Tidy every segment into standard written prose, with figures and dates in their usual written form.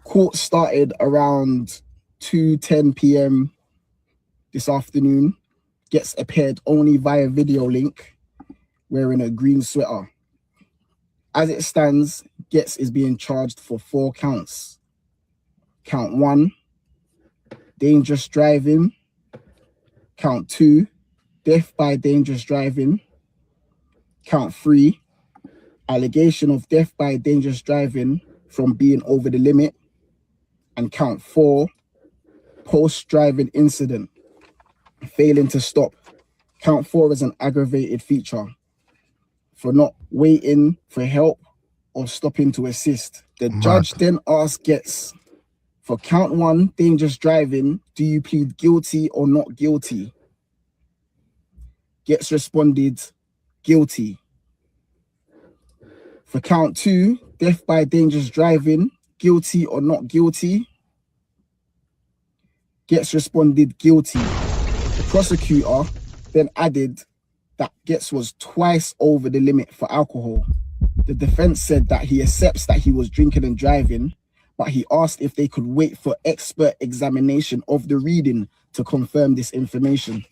Court started around 2:10 p.m. this afternoon. Gets appeared only via video link, wearing a green sweater. As it stands, Getz is being charged for 4 counts. Count 1, dangerous driving. Count 2, death by dangerous driving. Count 3, allegation of death by dangerous driving from being over the limit. And count 4, post-driving incident, failing to stop. Count 4 is an aggravated feature for not waiting for help or stopping to assist. The judge then asked Getz, for count 1, dangerous driving, do you plead guilty or not guilty? Getz responded, guilty. For count 2, death by dangerous driving, guilty or not guilty? Getz responded, guilty. The prosecutor then added that Getz was twice over the limit for alcohol. The defense said that he accepts that he was drinking and driving, but he asked if they could wait for expert examination of the reading to confirm this information.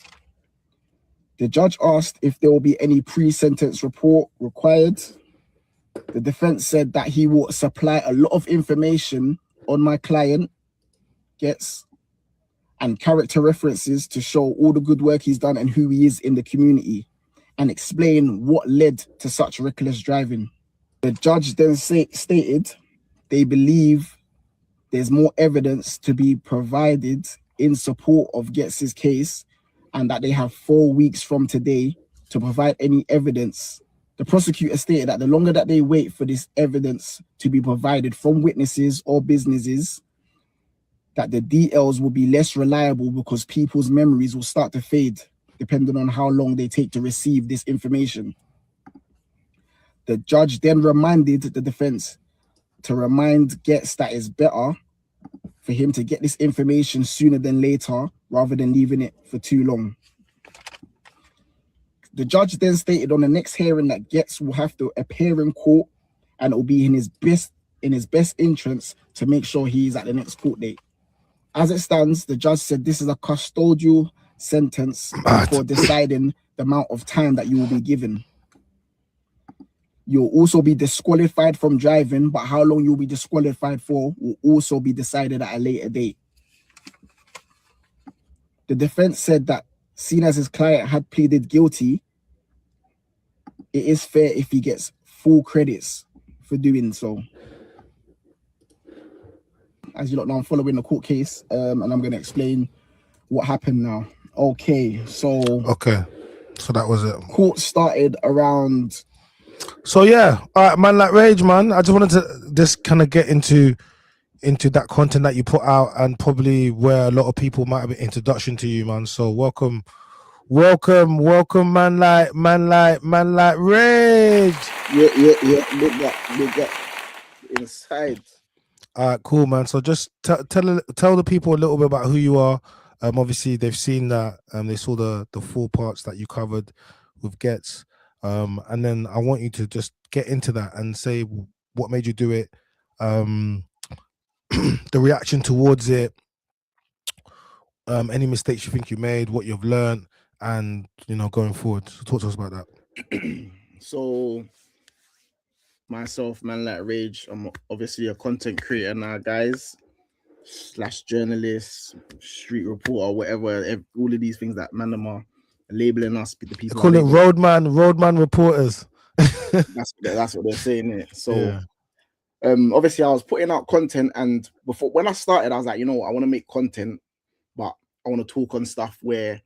The judge asked if there will be any pre-sentence report required. The defense said that he will supply a lot of information on my client, Getz, and character references to show all the good work he's done and who he is in the community, and explain what led to such reckless driving. The judge then stated they believe there's more evidence to be provided in support of Getz's case, and that they have 4 weeks from today to provide any evidence. The prosecutor stated that the longer that they wait for this evidence to be provided from witnesses or businesses, that the DLs will be less reliable because people's memories will start to fade depending on how long they take to receive this information. The judge then reminded the defense to remind Getz that it's better for him to get this information sooner than later rather than leaving it for too long. The judge then stated on the next hearing that Getz will have to appear in court, and it will be in his best interest to make sure he's at the next court date. As it stands, the judge said this is a custodial sentence for deciding the amount of time that you will be given. You'll also be disqualified from driving, but how long you'll be disqualified for will also be decided at a later date. The defense said that, seeing as his client had pleaded guilty, it is fair if he gets full credits for doing so. As you lot know, I'm following the court case, and I'm going to explain what happened now. Okay, so that was it. Court started around. So yeah, all right, man. Like Rage, man. I just wanted to just kind of get into that content that you put out, and probably where a lot of people might have an introduction to you, man. So welcome, man. Like Rage. Yeah. Big up. Inside. All right, cool, man. So just tell the people a little bit about who you are. Obviously they've seen that, they saw the 4 parts that you covered with Getz, and then I want you to just get into that and say what made you do it, the reaction towards it, any mistakes you think you made, what you've learned, and going forward. So talk to us about that. So myself, man like Rage, I'm obviously a content creator now, guys, / journalist, street reporter, whatever, all of these things that Mandem are labeling us, the people call it roadman reporters. that's what they're saying here. So obviously I was putting out content, and before, when I started, I was like, I want to make content, but I want to talk on stuff where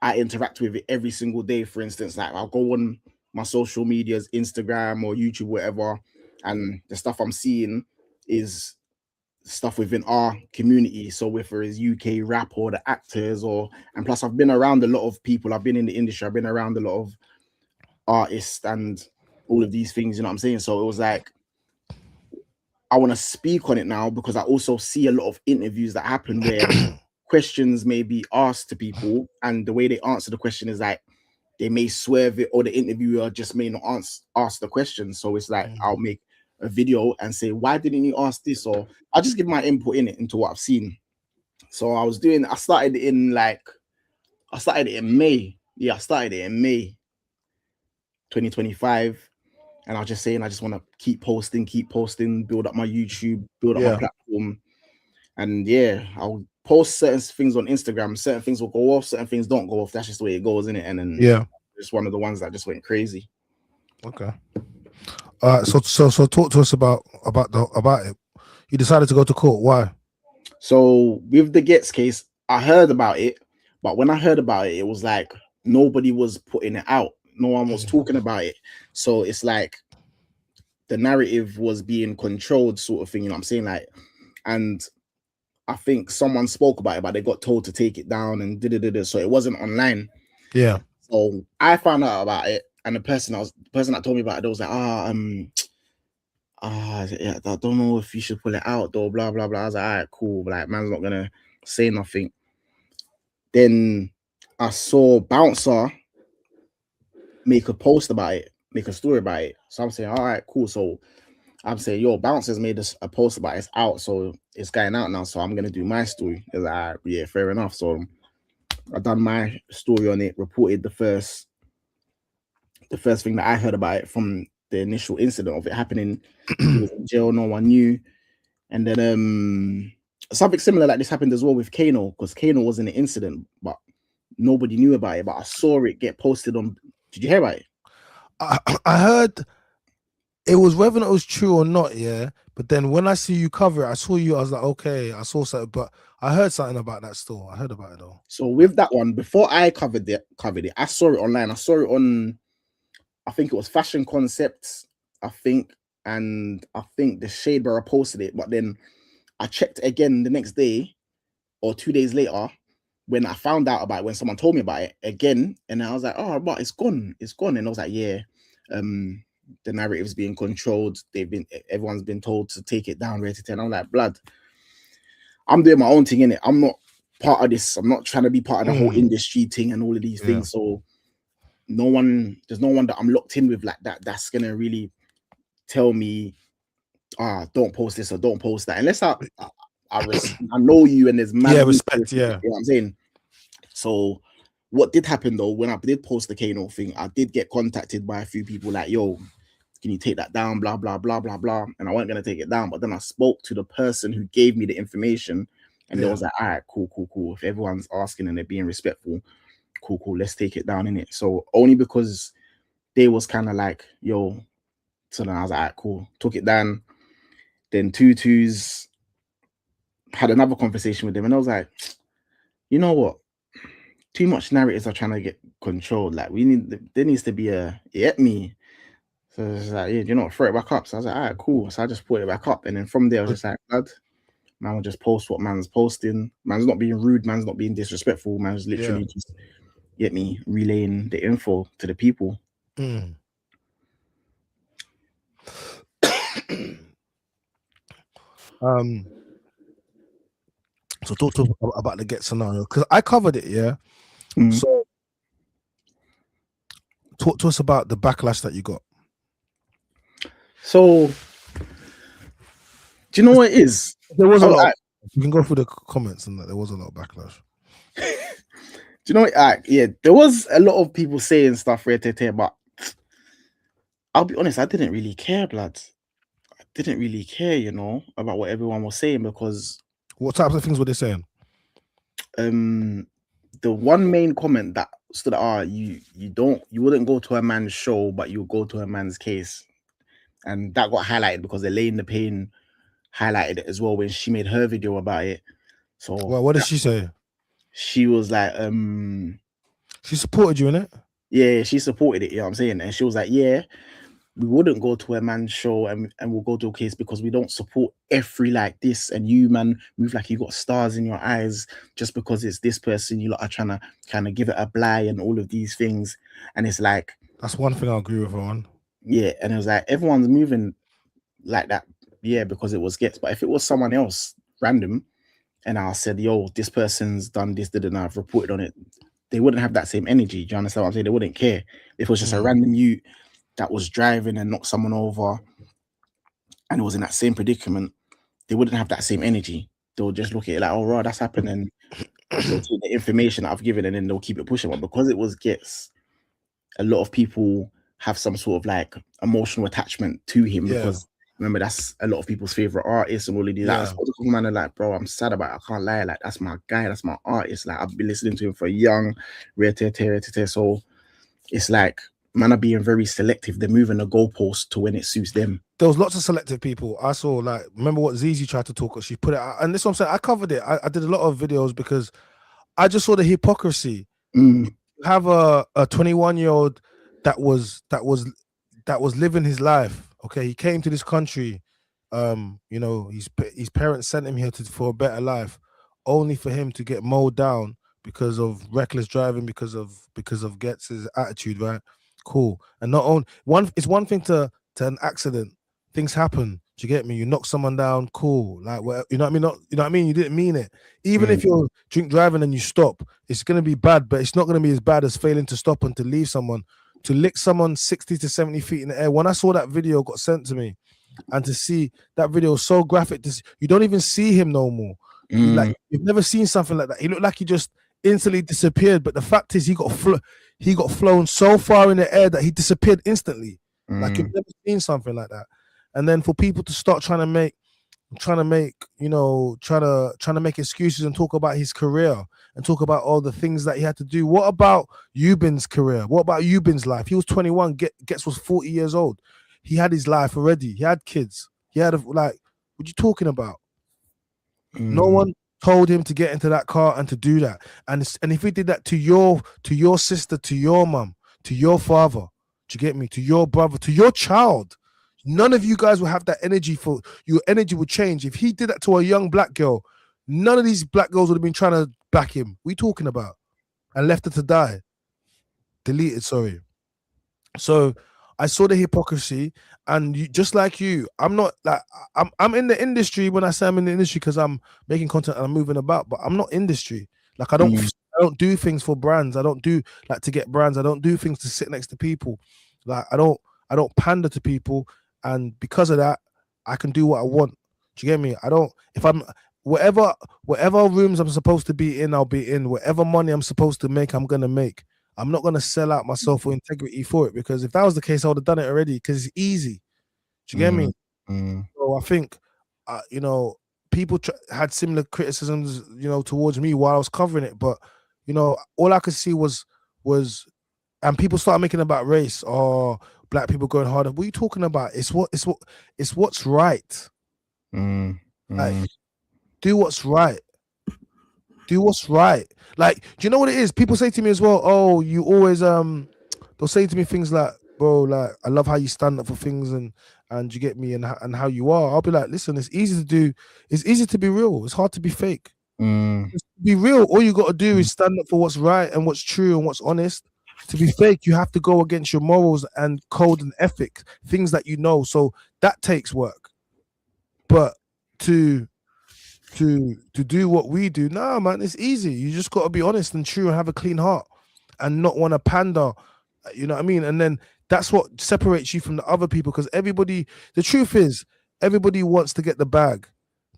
I interact with it every single day. For instance, like I'll go on my social medias, Instagram or YouTube, whatever, and the stuff I'm seeing is stuff within our community. So whether it's UK rap or the actors, and plus I've been around a lot of people. I've been in the industry. I've been around a lot of artists and all of these things. You know what I'm saying? So it was like, I want to speak on it now because I also see a lot of interviews that happen where questions may be asked to people, and the way they answer the question is like they may swerve it, or the interviewer just may not ask the question. So it's like I'll make a video and say, why didn't you ask this? Or I'll just give my input in it into what I've seen. So I started it in May. Yeah, I started it in May 2025. And I was just saying, I just want to keep posting, build up my YouTube, build up my platform. And yeah, I'll post certain things on Instagram. Certain things will go off, certain things don't go off. That's just the way it goes, isn't it? And then it's one of the ones that just went crazy. Okay. So talk to us about it. You decided to go to court. Why? So with the Gets case, I heard about it, but when I heard about it, it was like nobody was putting it out. No one was talking about it. So it's like the narrative was being controlled, sort of thing. You know what I'm saying? Like, and I think someone spoke about it, but they got told to take it down and so it wasn't online. Yeah. So I found out about it, and the person that told me about it, was like, yeah, I don't know if you should pull it out though, blah blah blah. I was like, all right, cool. Like, man's not gonna say nothing. Then I saw Bouncer make a post about it, make a story about it. So I'm saying, all right, cool. So I'm saying, yo, Bouncer's made a post about it. It's out, so it's going out now. So I'm gonna do my story. It's like, all right, yeah, fair enough. So I done my story on it, reported the first thing that I heard about it from the initial incident of it happening. He was in jail, no one knew. And then something similar like this happened as well with Kano, because Kano was in an incident, but nobody knew about it. But I saw it get posted on. Did you hear about it? I heard it was, whether it was true or not, yeah. But then when I see you cover it, I saw you, I was like, okay, I saw something, but I heard something about that still. I heard about it though. So with that one, before I covered it, I saw it online. I saw it on, I think it was Fashion Concepts, and I think the Shade Bearer posted it. But then I checked again the next day or 2 days later when I found out about it, when someone told me about it again, and I was like, oh, but it's gone. And I was like, yeah, the narrative's being controlled. Everyone's been told to take it down, rated 10. I'm like, blood, I'm doing my own thing in it. I'm not part of this. I'm not trying to be part of the whole industry thing and all of these things. So there's no one that I'm locked in with like that that's gonna really tell me, don't post this or don't post that, unless I know you and there's mad respect. You know what I'm saying? So what did happen though, when I did post the Kano thing, I did get contacted by a few people like, yo, can you take that down, blah blah blah blah blah, and I wasn't gonna take it down, but then I spoke to the person who gave me the information, and they was like, all right, cool, if everyone's asking and they're being respectful, cool, let's take it down, in it. So only because they was kind of like, yo, so then I was like, all right, cool, took it down. Then Tutus had another conversation with them, and I was like, you know what, too much narratives are trying to get controlled. Like, there needs to be a me. So it's like, yeah, you know, throw it back up. So I was like, all right, cool. So I just put it back up, and then from there I was just like, blood, man will just post what man's posting. Man's not being rude, man's not being disrespectful, man's literally just relaying the info to the people. So talk to about the Get scenario, because I covered it, yeah. So talk to us about the backlash that you got. So do you know what it is? There was a lot. You can go through the comments and that there was a lot of backlash. Do you know what? Yeah, there was a lot of people saying stuff, but I'll be honest, I didn't really care, blood. I didn't really care, you know, about what everyone was saying, because what types of things were they saying? The one main comment that stood out, you wouldn't go to a man's show, but you go to a man's case. And that got highlighted because Elaine the Pain highlighted it as well when she made her video about it. So what did she say? She was like, she supported you in it? Yeah, she supported it, you know what I'm saying? And she was like, yeah, we wouldn't go to a man's show and we'll go to a case because we don't support every like this, and you, man, move like you got stars in your eyes just because it's this person. You lot are trying to kind of give it a bly and all of these things. And it's like, that's one thing I agree with her on. Yeah, and it was like, everyone's moving like that, yeah, because it was Gets. But if it was someone else random and I said, yo, this person's done this, and I've reported on it, they wouldn't have that same energy. Do you understand what I'm saying? They wouldn't care. If it was just a random youth that was driving and knocked someone over, and was in that same predicament, they wouldn't have that same energy. They'll just look at it like, oh, right, that's happened, and they'll take the information that I've given, and then they'll keep it pushing. But because it was Gets, a lot of people have some sort of like emotional attachment to him because remember, that's a lot of people's favorite artist and all of these. Like, I spoke to man and like, bro, I'm sad about it. I can't lie. Like, that's my guy. That's my artist. Like, I've been listening to him for young, so it's like, man are being very selective. They're moving the goalpost to when it suits them. There was lots of selective people. I saw, like, remember what Zizi tried to talk, she put it out, and this is what I'm saying. I covered it. I did a lot of videos because I just saw the hypocrisy. You have a 21-year-old that was living his life. Okay, he came to this country. You know, his parents sent him here for a better life, only for him to get mowed down because of reckless driving, because of Gets' attitude, right? Cool. And not only it's one thing to an accident, things happen. Do you get me? You knock someone down, cool. Like, well, you know what I mean? Not, you know what I mean? You didn't mean it. Even if you're drink driving and you stop, it's gonna be bad, but it's not gonna be as bad as failing to stop and to leave someone, to lick someone 60 to 70 feet in the air. When I saw that video got sent to me, and to see that video so graphic, you don't even see him no more. Like, you've never seen something like that. He looked like he just instantly disappeared. But the fact is, he got flown so far in the air that he disappeared instantly. Like, you've never seen something like that. And then for people to start trying to make excuses and talk about his career and talk about all the things that he had to do. What about Eubin's career? What about Eubin's life? He was 21. Gets was 40 years old. He had his life already. He had kids. He had what you talking about? No one told him to get into that car and to do that. And if he did that to your sister, to your mum, to your father, do you get me? To your brother, to your child, none of you guys will have that energy. For your energy would change. If he did that to a young black girl, none of these black girls would have been trying to back him. What are you talking about? And left her to die. Deleted, sorry. So I saw the hypocrisy, and just like you, I'm not like I'm in the industry. When I say I'm in the industry, because I'm making content and I'm moving about, but I'm not industry. Like, I don't do things for brands. I don't do like to get brands. I don't do things to sit next to people. Like, I don't pander to people, and because of that, I can do what I want. Do you get me? If I'm whatever rooms I'm supposed to be in, I'll be in. Whatever money I'm supposed to make, I'm gonna make. I'm not gonna sell out myself for integrity for it, because if that was the case, I would have done it already, because it's easy. Do you get me? So I think, you know, people had similar criticisms, you know, towards me while I was covering it, but you know, all I could see was, and people started making about race or black people going harder. What are you talking about? It's what's right. Like, do what's right. Do what's right. Like, do you know what it is? People say to me as well, oh, you always they'll say to me things like, bro, like, I love how you stand up for things and you get me, and how you are. I'll be like, listen, it's easy to be real. It's hard to be fake. Just be real. All you got to do is stand up for what's right and what's true and what's honest. To be fake, you have to go against your morals and code and ethic, things that you know. So that takes work. But to do what we do, nah, man, it's easy. You just got to be honest and true and have a clean heart and not want to pander. You know what I mean? And then that's what separates you from the other people, because the truth is, everybody wants to get the bag.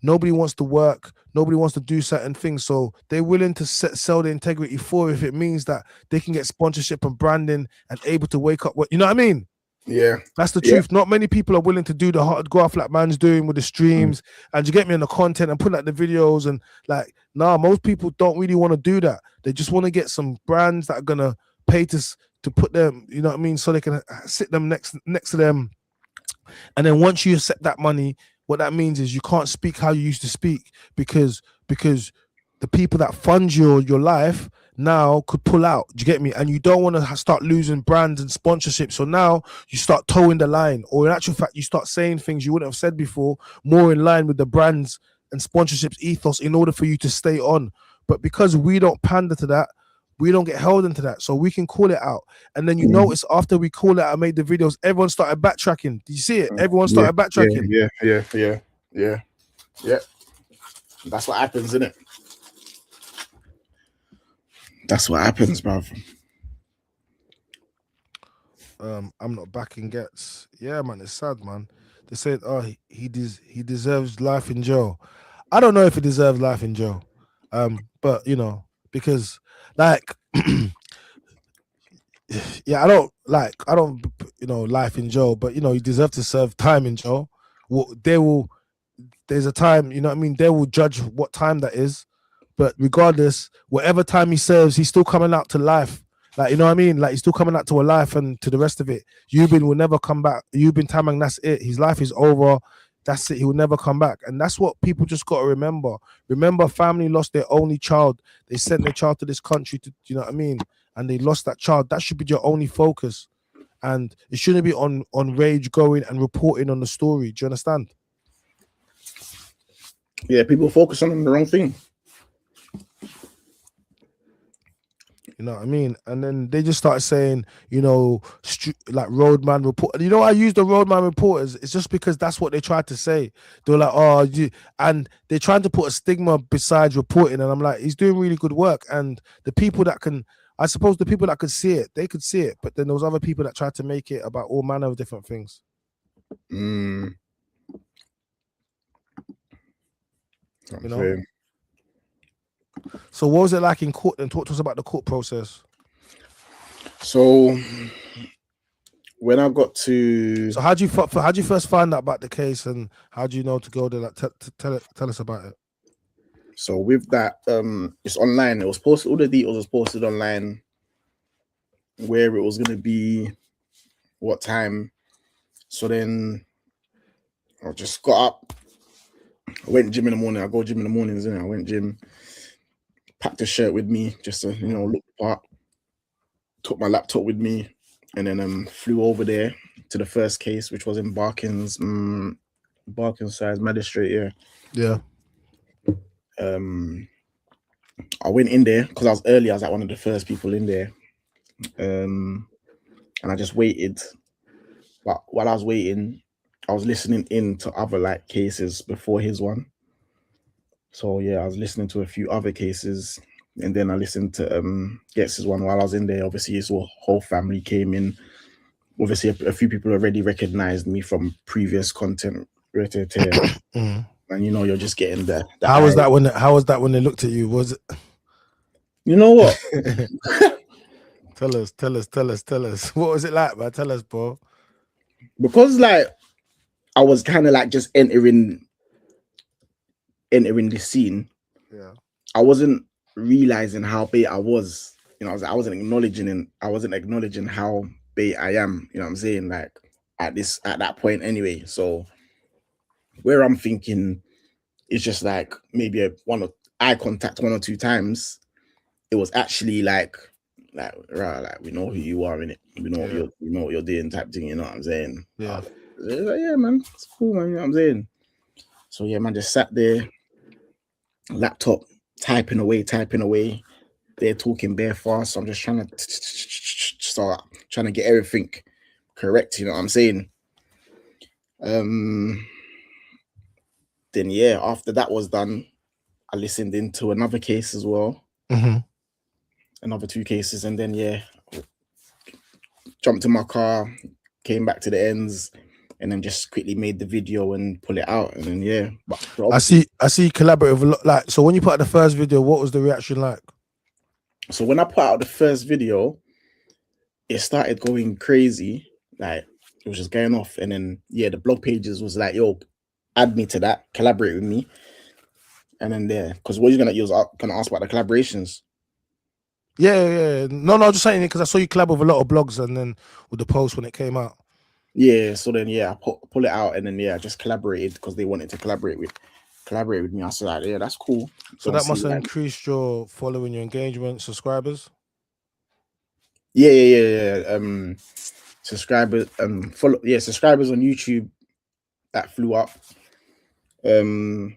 Nobody wants to work. Nobody wants to do certain things. So they're willing to sell the integrity for, if it means that they can get sponsorship and branding and able to wake up. You know what I mean? Yeah, that's the truth. Not many people are willing to do the hard graft like man's doing with the streams and you get me, in the content and put out the videos, and like, nah, most people don't really want to do that. They just want to get some brands that are gonna pay to put them, you know what I mean, so they can sit them next to them. And then once you accept that money, what that means is you can't speak how you used to speak, because the people that fund your life now could pull out. Do you get me? And you don't want to start losing brands and sponsorships. So now you start towing the line, or in actual fact, you start saying things you wouldn't have said before, more in line with the brands and sponsorships ethos, in order for you to stay on. But because we don't pander to that, we don't get held into that, so we can call it out. And then you notice after we call it out and made the videos, everyone started backtracking. Do you see it? Everyone started backtracking. Yeah. That's what happens, isn't it? That's what happens, bruv. I'm not backing Gets. Yeah, man, it's sad, man. They said, "Oh, he deserves life in jail." I don't know if he deserves life in jail, but you know, because like, yeah, I don't, you know, life in jail, but you know, he deserves to serve time in jail. Well, there's a time, you know what I mean? They will judge what time that is, but regardless, whatever time he serves, he's still coming out to life. Like, you know what I mean? Like, he's still coming out to a life and to the rest of it. Eubin will never come back. Eubin Tamang, that's it. His life is over. That's it. He will never come back. And that's what people just got to remember. Remember, family lost their only child. They sent their child to this country to, you know what I mean? And they lost that child. That should be your only focus. And it shouldn't be on rage going and reporting on the story. Do you understand? Yeah, people focus on the wrong thing. You know what I mean? And then they just start saying, you know, like roadman report. You know, I use the roadman reporters. It's just because that's what they tried to say. They were like, oh, and they're trying to put a stigma besides reporting. And I'm like, he's doing really good work. And the people that can, I suppose the people that could see it, they could see it. But then there was other people that tried to make it about all manner of different things. You know? Saying. So what was it like in court? And talk to us about the court process. So when I got to, so how do you first find out about the case, and how do you know to go there? Like, tell us about it. So with that, it's online. It was posted. All the details was posted online. Where it was gonna be, what time. So then I just got up. I went gym in the morning. I go gym in the mornings, and I went gym. Packed a shirt with me just to, you know, look the part. Took my laptop with me, and then flew over there to the first case, which was in Barkins size magistrate. Yeah. I went in there because I was early. I was like one of the first people in there, and I just waited. But while I was waiting, I was listening in to other like cases before his one. So yeah, I was listening to a few other cases, and then I listened to Gets's one while I was in there. Obviously, his whole family came in. Obviously, a few people already recognized me from previous content. And you know, you're just getting the how was that when they looked at you? Was it? You know what? Tell us. What was it like, man? Tell us, bro. Because like I was kind of like just entering the scene. Yeah. I wasn't realizing how bait I was. You know, I wasn't acknowledging how bait I am. You know what I'm saying? Like at that point anyway. So where I'm thinking it's just like maybe eye contact one or two times. It was actually like we know who you are in it. We know what you're doing type thing. You know what I'm saying? Yeah. Yeah, man, it's cool, man. You know what I'm saying? So yeah, man, just sat there, laptop typing away. They're talking bare fast. So I'm just trying to get everything correct. You know what I'm saying? Then yeah, after that was done, I listened into another case as well. Another 2 cases, and then yeah, jumped in my car, came back to the ends, and then just quickly made the video and pull it out. And then yeah, but I see collaborative a lot. Like, so when you put out the first video, what was the reaction like? So when I put out the first video, it started going crazy. Like it was just going off, and then yeah, the blog pages was like, yo, add me to that, collaborate with me. And then there, because what you're gonna ask about the collaborations. Yeah. No, just saying it because I saw you collab with a lot of blogs, and then with the post when it came out. Yeah, so then yeah, I pull it out, and then yeah, I just collaborated because they wanted to collaborate with me. I said, like, yeah, that's cool. So that must have increased your following, your engagement, subscribers. Yeah. Subscribers, subscribers on YouTube that flew up. I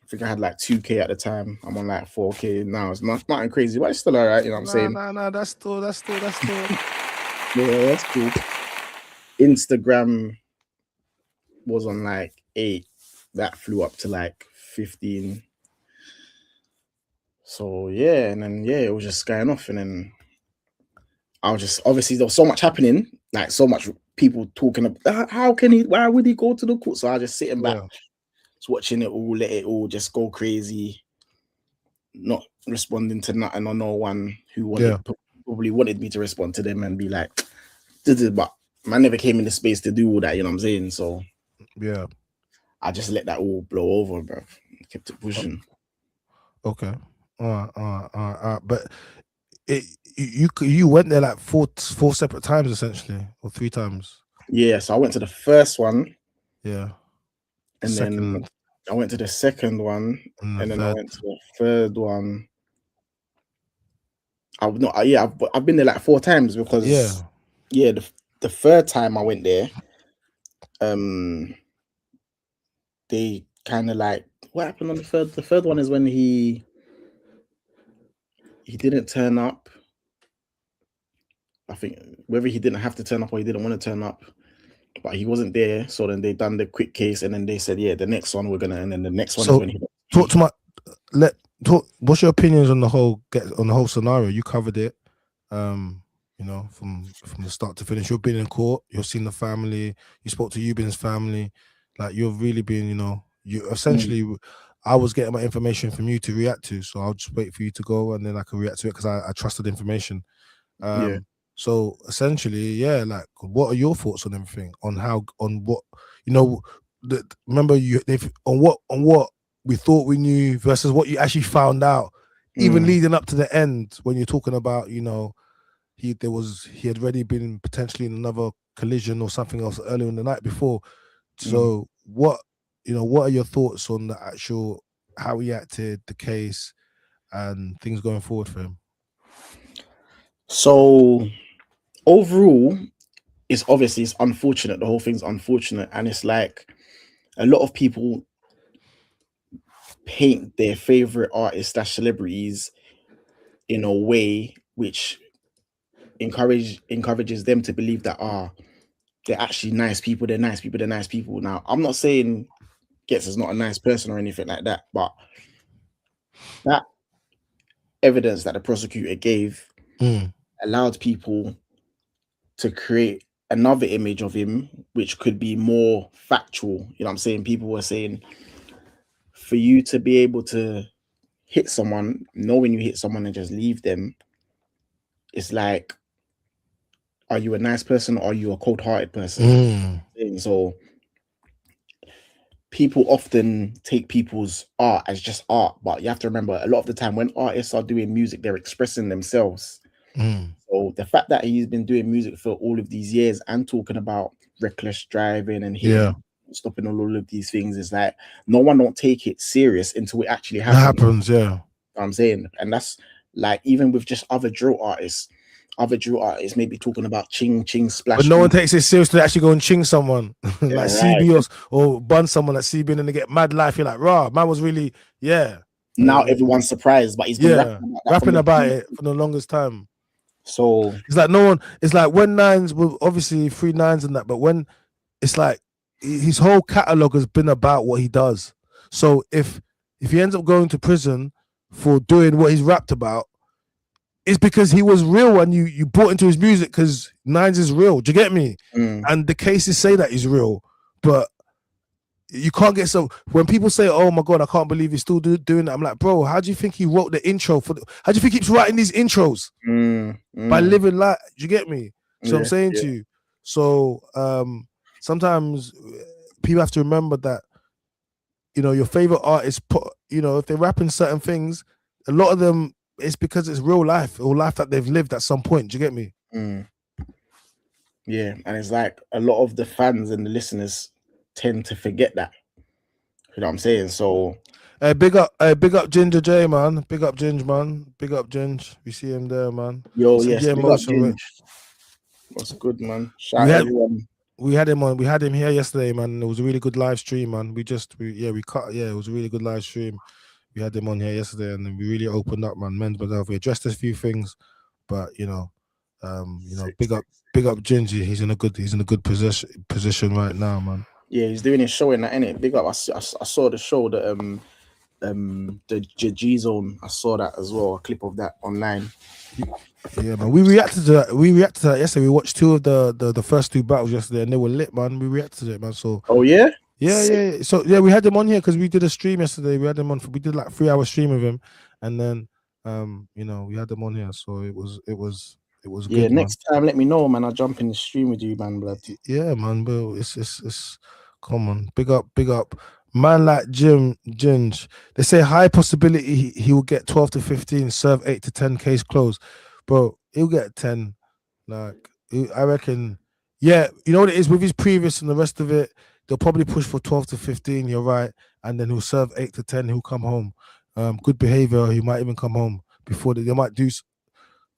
think I had like 2K at the time. I'm on like 4K now. It's nothing crazy, but it's still all right. You know what I'm saying? Nah. That's still. Yeah, that's cool. Instagram was on like 8. That flew up to like 15. So yeah, and then yeah, it was just going off, and then I was just, obviously there was so much happening, like so much people talking about how can he? Why would he go to the court? So I just sitting back, Yeah. just watching it all, let it all just go crazy, not responding to nothing or no one who probably wanted me to respond to them and be like, but man never came in the space to do all that. You know what I'm saying? So yeah. I just let that all blow over, bro. Kept it pushing. Okay. But you went there like four separate times essentially, or 3 times. Yeah, so I went to the first one. Yeah. And then I went to the second one, and then I went to the third one. I've been there like 4 times because the third time I went there, they kind of like, what happened on the third? The third one is when he didn't turn up. I think whether he didn't have to turn up or he didn't want to turn up, but he wasn't there. So then they done the quick case, and then they said, yeah, the next one we're gonna, and then the next one is when he what's your opinions on the whole scenario? You covered it, you know, from the start to finish. You've been in court, you've seen the family, you spoke to Eubin's family, like you've really been, you know, you essentially. I was getting my information from you to react to, so I'll just wait for you to go and then I can react to it because I trusted information. So essentially, yeah, like, what are your thoughts on everything? On what, you know, remember on what we thought we knew versus what you actually found out, even leading up to the end when you're talking about, you know, he had already been potentially in another collision or something else earlier in the night before. So what are your thoughts on the actual, how he acted, the case, and things going forward for him? So overall, it's unfortunate. The whole thing's unfortunate, and it's like a lot of people paint their favorite artists / celebrities in a way which encourages them to believe that they're actually nice people. They're nice people. Now, I'm not saying Gets is not a nice person or anything like that, but that evidence that the prosecutor gave allowed people to create another image of him, which could be more factual. You know what I'm saying? People were saying, for you to be able to hit someone, know when you hit someone and just leave them, it's like, are you a nice person or are you a cold-hearted person? So people often take people's art as just art, but you have to remember, a lot of the time when artists are doing music, they're expressing themselves. So the fact that he's been doing music for all of these years and talking about reckless driving and stopping all of these things is like, no one don't take it serious until it actually happens. Yeah. You know what I'm saying? And that's like, even with just other drill artists maybe talking about ching splash, but no one takes it serious to actually go and ching someone like CB or bun someone like CB, and they get mad life. You're like, rah, man was really now everyone's surprised, but he's been rapping about it for the longest time. So it's like no one. It's like when Nines were obviously 3 9s and that, but when it's like his whole catalog has been about what he does. So if he ends up going to prison for doing what he's rapped about, it's because he was real and you bought into his music because Nines is real. Do you get me? And the cases say that he's real, but you can't get when people say, "Oh my God, I can't believe he's still doing that," I'm like, bro, how do you think he wrote the intro how do you think he keeps writing these intros? By living life. Do you get me? So I'm saying to you. So sometimes people have to remember that, you know, your favorite artists you know, if they're rapping certain things, a lot of them, it's because it's real life or life that they've lived at some point. Do you get me? Yeah, and it's like a lot of the fans and the listeners tend to forget that. You know what I'm saying? So big up Ginger J, man. Big up Ginge, man. Big up Ginge. We see him there, man. Yo, yes, big up Ginge. What's good, man? Shout out everyone. We had him here yesterday, man. It was a really good live stream, man. It was a really good live stream. We had him on here yesterday, and we really opened up, man. Men's Health. We addressed a few things, but big up Gingy. He's in a good position right now, man. Yeah, he's doing his show in that, innit? Big up. I saw the show that the G Zone. I saw that as well, a clip of that online. Yeah, man. We reacted to that. We reacted to that yesterday. We watched two of the first two battles yesterday, and they were lit, man. We reacted to it, man. So Oh yeah, yeah. So yeah, we had them on here because we did a stream yesterday. We had them on. We did like 3 hour stream with him, and then we had them on here. So it was yeah. good, man. Next time, let me know, man. I'll jump in the stream with you, man, blood. Yeah, man. But it's come on. Big up. Man like Ginge. They say high possibility he will get 12 to 15, serve 8 to 10 case closed. Bro, he'll get 10. Like I reckon, yeah, you know what it is with his previous and the rest of it, they'll probably push for 12 to 15, you're right, and then he'll serve 8 to 10, he'll come home. Good behavior, he might even come home before they might do.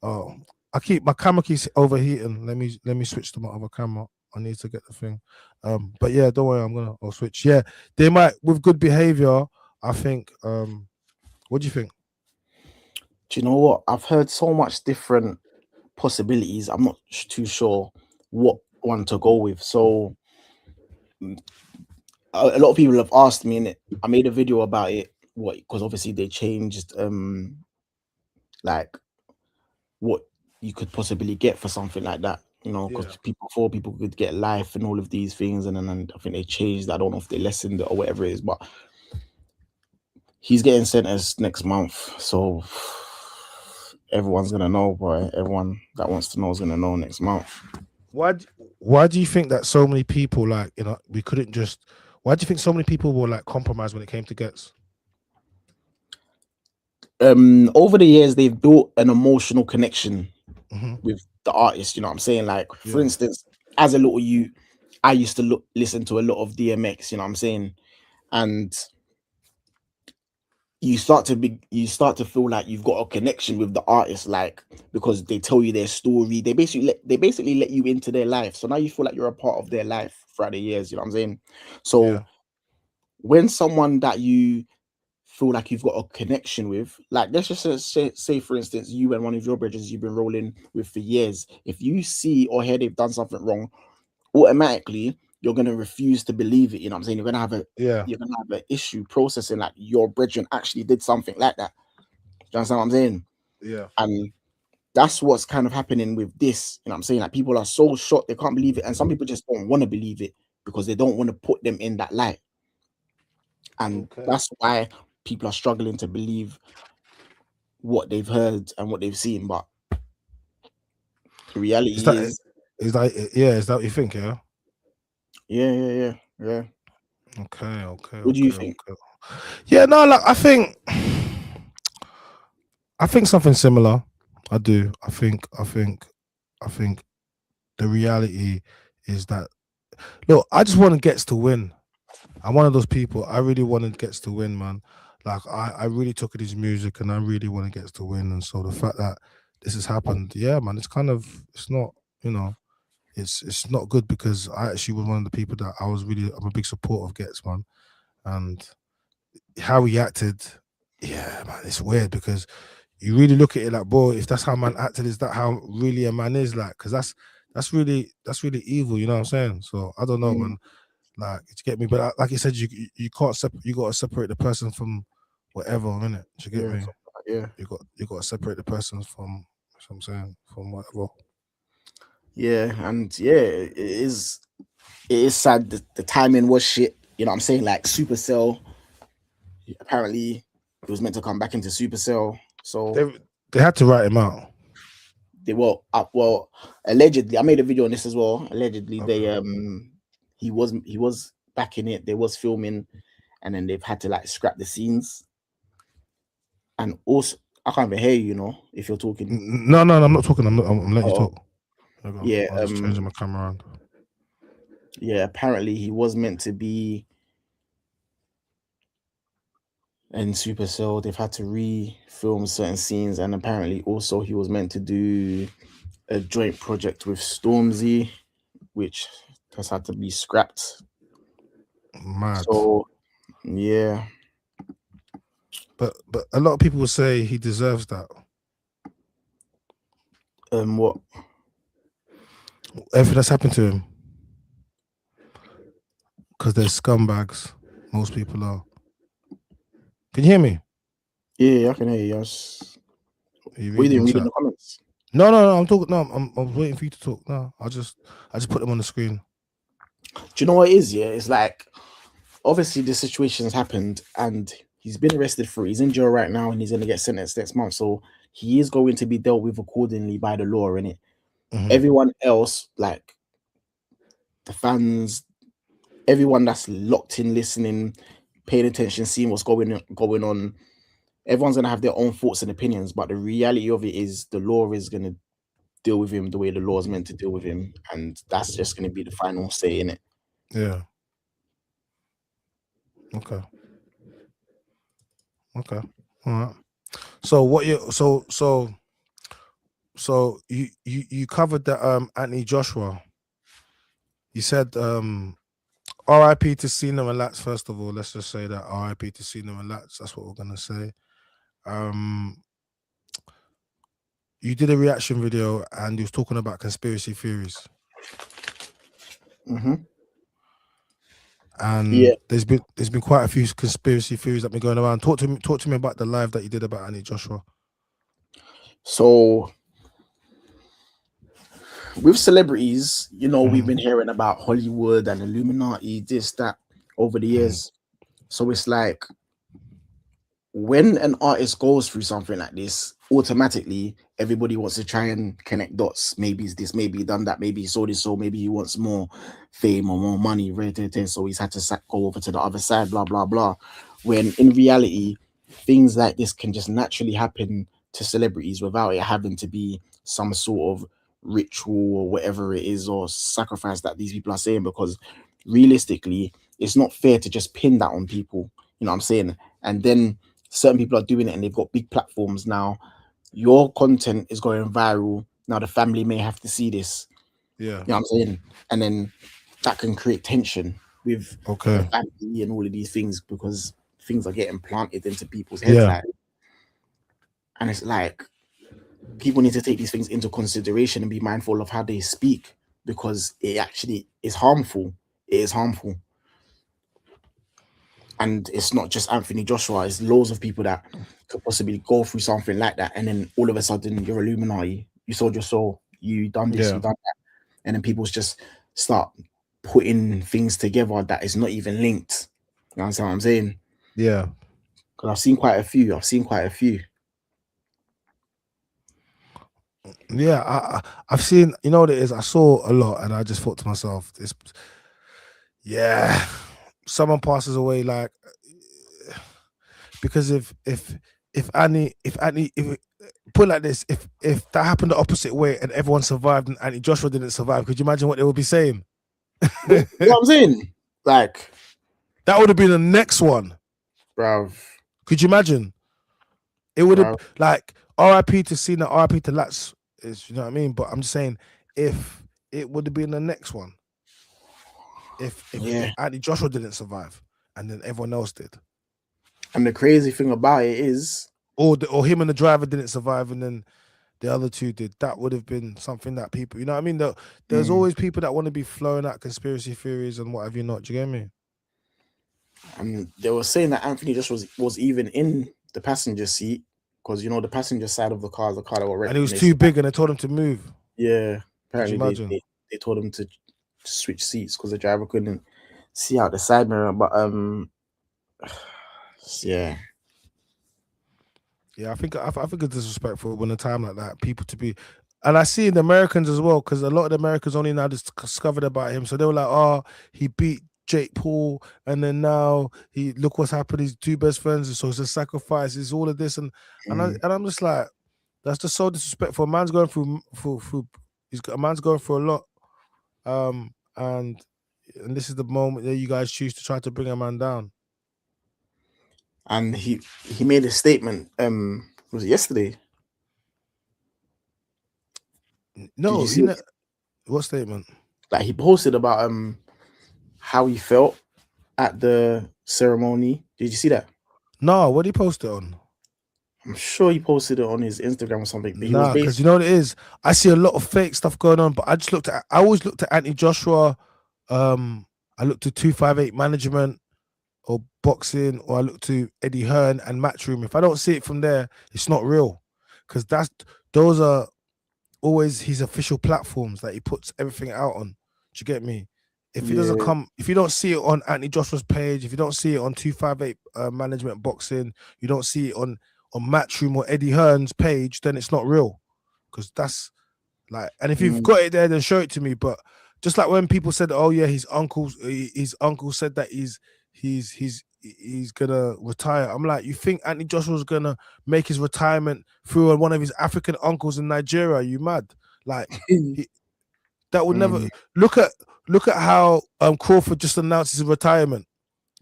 Oh, my camera keeps overheating. Let me switch to my other camera. I need to get the thing. But yeah, don't worry, I'll switch. Yeah, they might with good behavior. I think. What do you think? Do you know what? I've heard so much different possibilities. I'm not too sure what one to go with. So a lot of people have asked me, and I made a video about it. What? Because obviously they changed like what you could possibly get for something like that. You know, because before people could get life and all of these things, and then I think they changed. I don't know if they lessened it or whatever it is, but he's getting sentenced next month. So everyone's gonna know, boy. Everyone that wants to know is gonna know next month. Why do you think that so many people we couldn't just? Why do you think so many people were like compromised when it came to Gets? Over the years they've built an emotional connection Mm-hmm. with the artist. You know what I'm saying? Like for instance, as a little youth, I used to listen to a lot of DMX. You know what I'm saying? And you start to feel like you've got a connection with the artist, like because they tell you their story. They basically let you into their life. So now you feel like you're a part of their life throughout the years. You know what I'm saying? So when someone that you feel like you've got a connection with, like let's just say for instance, you and one of your brothers you've been rolling with for years, if you see or hear they've done something wrong, automatically you're gonna refuse to believe it. You know what I'm saying? You're gonna have an issue processing like your brethren actually did something like that. Do you understand what I'm saying? Yeah. And that's what's kind of happening with this. You know what I'm saying? Like people are so shocked they can't believe it, and some people just don't want to believe it because they don't want to put them in that light. And that's why people are struggling to believe what they've heard and what they've seen. But the reality is that what you think? Yeah. Okay. What do you think? Yeah, no, like I think something similar. I do. I think the reality is that look, I just want Gets to win. I'm one of those people. I really wanted Gets to win, man. Like I really took it his music and I really want Gets to win. And so the fact that this has happened, yeah, man, it's not, it's not good because I actually was one of the people that I'm a big supporter of Gets, man. And how he acted, yeah, man, it's weird because you really look at it like, bro, if that's how man acted, is that how really a man is? Like, because that's really evil, you know what I'm saying? So I don't know, man. Like, to get me, but like you said, you can't you got to separate the person from whatever, innit? Do you get me? Yeah. You got to separate the person from, what I'm saying, from whatever. Yeah, and yeah, it is sad. The timing was shit. You know what I'm saying? Like Supercell, apparently it was meant to come back into Supercell. So they had to write him out. They were well, allegedly. I made a video on this as well. Allegedly, they he was back in it. They was filming, and then they've had to like scrap the scenes. And also, I can't even hear you. You know, if you're talking. No, I'm not talking. I'm letting you talk. Yeah, I'm just changing my camera around. Yeah, apparently he was meant to be in Supercell. They've had to re-film certain scenes, and apparently also he was meant to do a joint project with Stormzy, which has had to be scrapped. Mad. So yeah. But a lot of people will say he deserves that. What? Everything that's happened to him. Because they're scumbags. Most people are. Can you hear me? Yeah, I can hear you. Are you What are you reading doing? the Reading chat? the comments? No. I'm talking. No, I'm waiting for you to talk. No, I just put them on the screen. Do you know what it is? Yeah, it's like obviously the situation's happened and he's been arrested for it. He's in jail right now and he's going to get sentenced next month. So he is going to be dealt with accordingly by the law, innit? Mhm. Everyone else, like the fans, everyone that's locked in, listening, paying attention, seeing what's going on, everyone's going to have their own thoughts and opinions. But the reality of it is the law is going to deal with him the way the law is meant to deal with him. And that's just going to be the final say, innit? Yeah. Okay. All right. So what you so you covered the Anthony Joshua. You said R.I.P. to CHYNA and Lats. First of all, let's just say that R.I.P. to CHYNA and Lats. That's what we're gonna say. You did a reaction video and you was talking about conspiracy theories. Mm-hmm. And Yeah. there's been quite a few conspiracy theories that been going around. Talk to me about the live that you did about Anthony Joshua. So with celebrities, you know, we've been hearing about Hollywood and Illuminati, this, that over the years. So it's like when an artist goes through something like this, automatically everybody wants to try and connect dots. Maybe it's this, maybe he done that, maybe he saw this, so maybe he wants more fame or more money, so he's had to go over to the other side, blah blah blah. When in reality, things like this can just naturally happen to celebrities without it having to be some sort of ritual or whatever it is or sacrifice that these people are saying, because realistically it's not fair to just pin that on people, you know what I'm saying? And then certain people are doing it and they've got big platforms now. Your content is going viral. Now the family may have to see this. Yeah. You know what I'm saying? And then that can create tension with the family and all of these things, because things are getting planted into people's heads. Yeah. Like, and it's like people need to take these things into consideration and be mindful of how they speak, because it actually is harmful. It is harmful. And it's not just Anthony Joshua, it's loads of people that could possibly go through something like that, and then all of a sudden you're Illuminati, you sold your soul, you done this, you done that, and then people just start putting things together that is not even linked. You understand what I'm saying? Yeah. Because I've seen quite a few. Yeah, I've seen, you know what it is, I saw a lot and I just thought to myself, this, yeah, someone passes away, like, because if Annie put it like this, if that happened the opposite way and everyone survived and Anthony Joshua didn't survive, could you imagine what they would be saying? You know what I'm saying? Like, that would have been the next one, bruv. Could you imagine? It would have, like, R.I.P. to CHYNA, R.I.P. to Lats, is, you know what I mean? But I'm just saying, if it would have been the next one, if Anthony Joshua didn't survive and then everyone else did. And the crazy thing about it is, or him and the driver didn't survive and then the other two did, that would have been something that people, you know what I mean? There's always people that want to be flowing out conspiracy theories and what have you not. Do you get me? And they were saying that Anthony just was even in the passenger seat, because, you know, the passenger side of the car is the car that were wrecked. And it was too big and they told him to move. Yeah, apparently they told him to switch seats because the driver couldn't see out the side mirror. But yeah. Yeah, I think it's disrespectful when a time like that, people to be, and I see the Americans as well, because a lot of the Americans only now discovered about him, so they were like, oh, he beat Jake Paul, and then now look what's happened. He's two best friends, so it's a sacrifice. It's all of this, and I'm just like, that's just so disrespectful. A man's going through a man's going through a lot, and this is the moment that you guys choose to try to bring a man down. And he made a statement. Was it yesterday? No, what statement? Like, he posted about how he felt at the ceremony. Did you see that? No, what did he post it on? I'm sure he posted it on his Instagram or something. But nah, because you know what it is? I see a lot of fake stuff going on, but I always looked at Anthony Joshua. I looked at 258 management. or boxing, or I look to Eddie Hearn and Matchroom. If I don't see it from there, it's not real, because those are always his official platforms that he puts everything out on. Do you get me? If he doesn't Yeah. come, if you don't see it on Anthony Joshua's page, if you don't see it on 258 Management Boxing, you don't see it on Matchroom or Eddie Hearn's page, then it's not real. Because that's like, and if you've got it there, then show it to me. But just like when people said, "Oh yeah, his uncle said that he's gonna retire," I'm like, you think Anthony Joshua's gonna make his retirement through one of his African uncles in Nigeria? You mad? Like that would never. Look at how Crawford just announced his retirement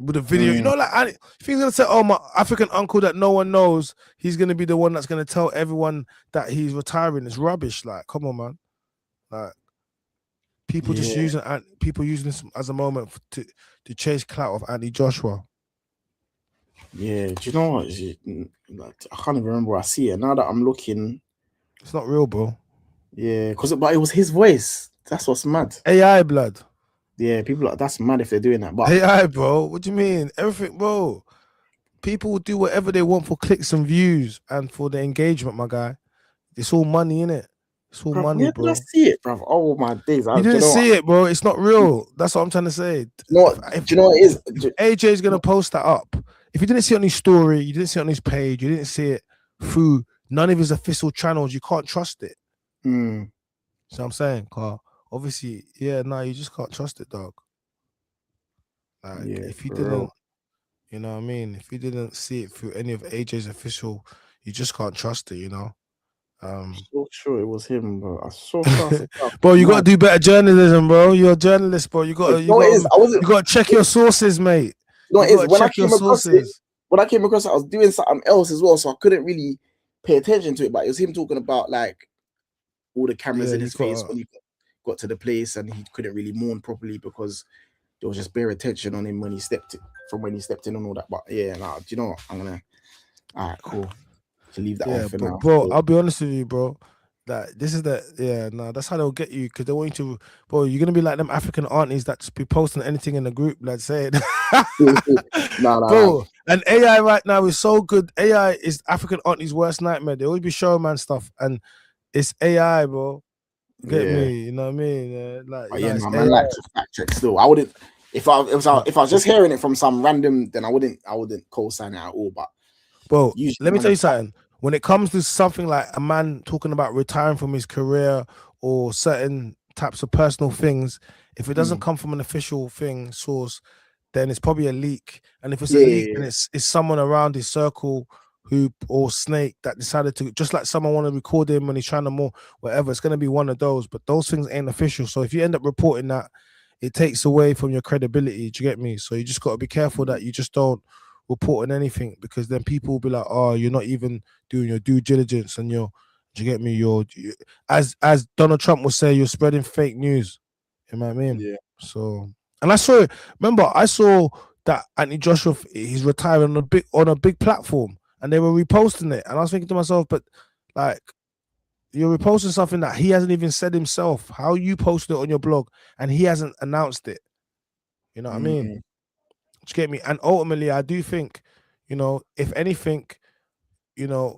with a video. You know, like if he's gonna say, "Oh, my African uncle that no one knows," he's gonna be the one that's gonna tell everyone that he's retiring. It's rubbish. Like, come on, man. Like, people just using this as a moment to chase clout of Anthony Joshua. Yeah, do you know what? Like, I can't even remember where I see it. Now that I'm looking, it's not real, bro. Yeah, but it was his voice. That's what's mad. AI blood. Yeah, people like that's mad if they're doing that. But AI, bro. What do you mean? Everything, bro. People will do whatever they want for clicks and views and for the engagement, my guy. It's all money, innit? It's all money, bro. Did I see it, bro? Oh my days! You didn't see it, bro. It's not real. That's what I'm trying to say. Do you know what it is? AJ is gonna post that up. If you didn't see it on his story, you didn't see it on his page, you didn't see it through none of his official channels, you can't trust it. So I'm saying, Carl, obviously, you just can't trust it, dog. Like, if you didn't, you know what I mean? If you didn't see it through any of AJ's official, you just can't trust it, you know? So sure it was him, bro. I so sure. Bro, you gotta do better journalism, bro. You're a journalist, bro. You gotta check your sources, mate. You know what it is? When I came across it, I was doing something else as well, so I couldn't really pay attention to it. But it was him talking about like all the cameras in his face when he got to the place, and he couldn't really mourn properly because there was just bare attention on him when he stepped in and all that. But do you know what? I'm gonna cool. To leave that on for now. Bro, I'll be honest with you, bro. That this is that's how they'll get you, because they want you to, bro. You're gonna be like them African aunties that just be posting anything in the group, let's say it. Bro. And AI right now is so good. AI is African aunties' worst nightmare. They always be showing man stuff, and it's AI, bro. Get me? You know what I mean? Man likes to fact check still. I wouldn't if I was just hearing it from some random, then I wouldn't co-sign it at all. But bro, let me tell you something. When it comes to something like a man talking about retiring from his career or certain types of personal things, if it doesn't come from an official source, then it's probably a leak. And if it's a leak, and it's someone around his circle or snake that decided to, just like someone want to record him when he's trying to whatever, it's going to be one of those. But those things ain't official. So if you end up reporting that, it takes away from your credibility. Do you get me? So you just got to be careful that you just don't report on anything, because then people will be like, oh, you're not even doing your due diligence, and do you get me? As Donald Trump would say, you're spreading fake news. You know what I mean? Yeah. So, and I saw that Anthony Joshua, he's retiring on a big platform, and they were reposting it, and I was thinking to myself, but like, you're reposting something that he hasn't even said himself. How you posted it on your blog and he hasn't announced it? You know what I mean? Do you get me? And ultimately, I do think, if anything, CHYNA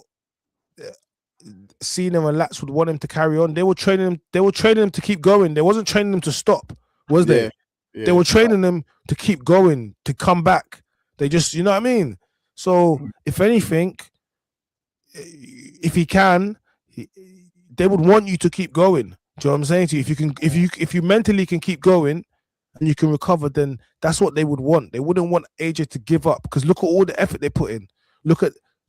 and Lats would want him to carry on. They were training him to keep going. They wasn't training him to stop, was they? Yeah, they were training them to keep going, to come back. They just, you know what I mean? So if anything, if he can, they would want you to keep going. Do you know what I'm saying to you? If you mentally can keep going and you can recover, then that's what they would want. They wouldn't want AJ to give up, because look at all the effort they put in. Do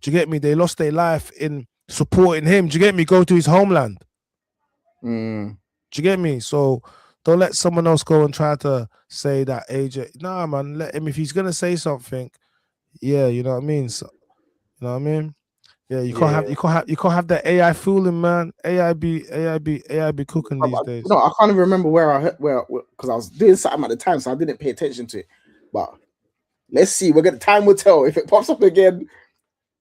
you get me? They lost their life in supporting him. Do you get me? Go to his homeland. Do you get me? So don't let someone else go and try to say that AJ. Nah, man, let him. If he's gonna say something, you know what I mean. So, you know what I mean. Yeah, you can't have that AI fooling, man. AI be cooking these days. No, I can't even remember where because I was doing something at the time, so I didn't pay attention to it. But let's see. Time will tell if it pops up again.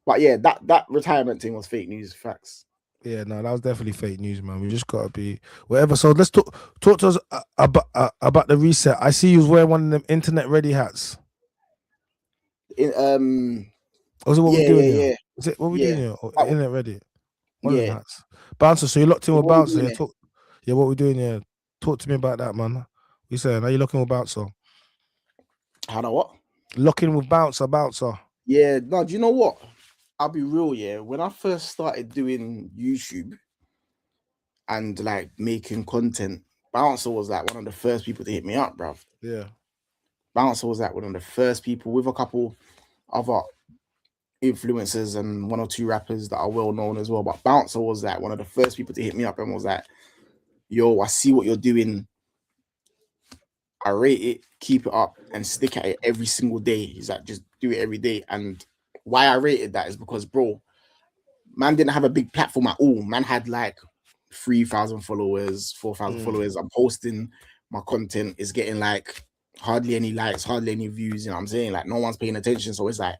But yeah, that retirement thing was fake news. Facts. Yeah, no, that was definitely fake news, man. We just gotta be whatever. So let's talk to us about the reset. I see you was wearing one of them internet ready hats. Or is it what yeah, we're doing yeah, here? yeah, Is it what we're doing yeah. here? Or That one. Internet Ready? One of them Yeah. hats. Bouncer, so you're locked in Yeah, with what we Bouncer doing here. there? Talk, yeah, what we're doing here. Talk to me about that, man. What you saying? Are you locking with Bouncer? How do what? Locking with Bouncer. Yeah, no, do you know what? I'll be real, yeah. When I first started doing YouTube and like making content, Bouncer was like one of the first people to hit me up, bruv. Yeah. Bouncer was like one of the first people with a couple other influencers and one or two rappers that are well known as well. But Bouncer was like one of the first people to hit me up and was like, yo, I see what you're doing. I rate it, keep it up, and stick at it every single day. He's like, just do it every day. And why I rated that is because, bro, man didn't have a big platform at all. Man had like 3,000 followers, 4,000 followers. I'm posting my content, is getting like hardly any likes, hardly any views. You know what I'm saying? Like, no one's paying attention. So it's like,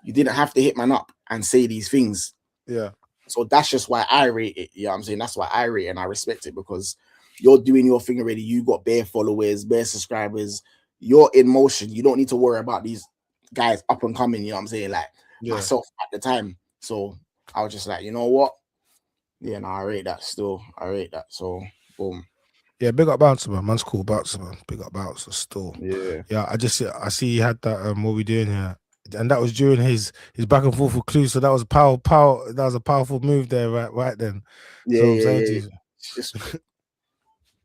you didn't have to hit man up and say these things. Yeah. So that's just why I rate it. You know what I'm saying? That's why I rate it and I respect it, because you're doing your thing already. You got bare followers, bare subscribers. You're in motion. You don't need to worry about these guys up and coming. You know what I'm saying? Like myself at the time. So I was just like, you know what? Yeah, no, I rate that still. I rate that. So boom. Yeah, big up Bouncer, man. Man's cool, Bouncer, man. Big up Bouncer still. Yeah. Yeah, I see he had that what we doing here. And that was during his back and forth with Clue. So that was that was a powerful move there, right then. Yeah, So I'm yeah, saying yeah. to you. It's just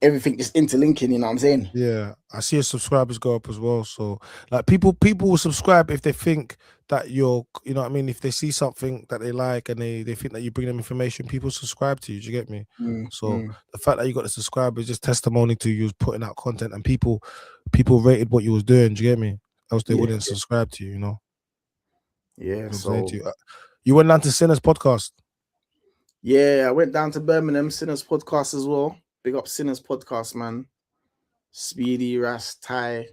everything just interlinking, you know what I'm saying? Yeah, I see his subscribers go up as well. So like people will subscribe if they think that you're, you know what I mean, if they see something that they like and they think that you bring them information, people subscribe to you. Do you get me? So the fact that you got the subscribers is just testimony to you putting out content, and people rated what you was doing. Do you get me? Else they wouldn't subscribe to you, you know. Yeah, I'm so saying to you. You went down to Sinners podcast. yeah, I went down to Birmingham, Sinners podcast as well. Big up Sinners podcast, man. Speedy, Ras, Ty,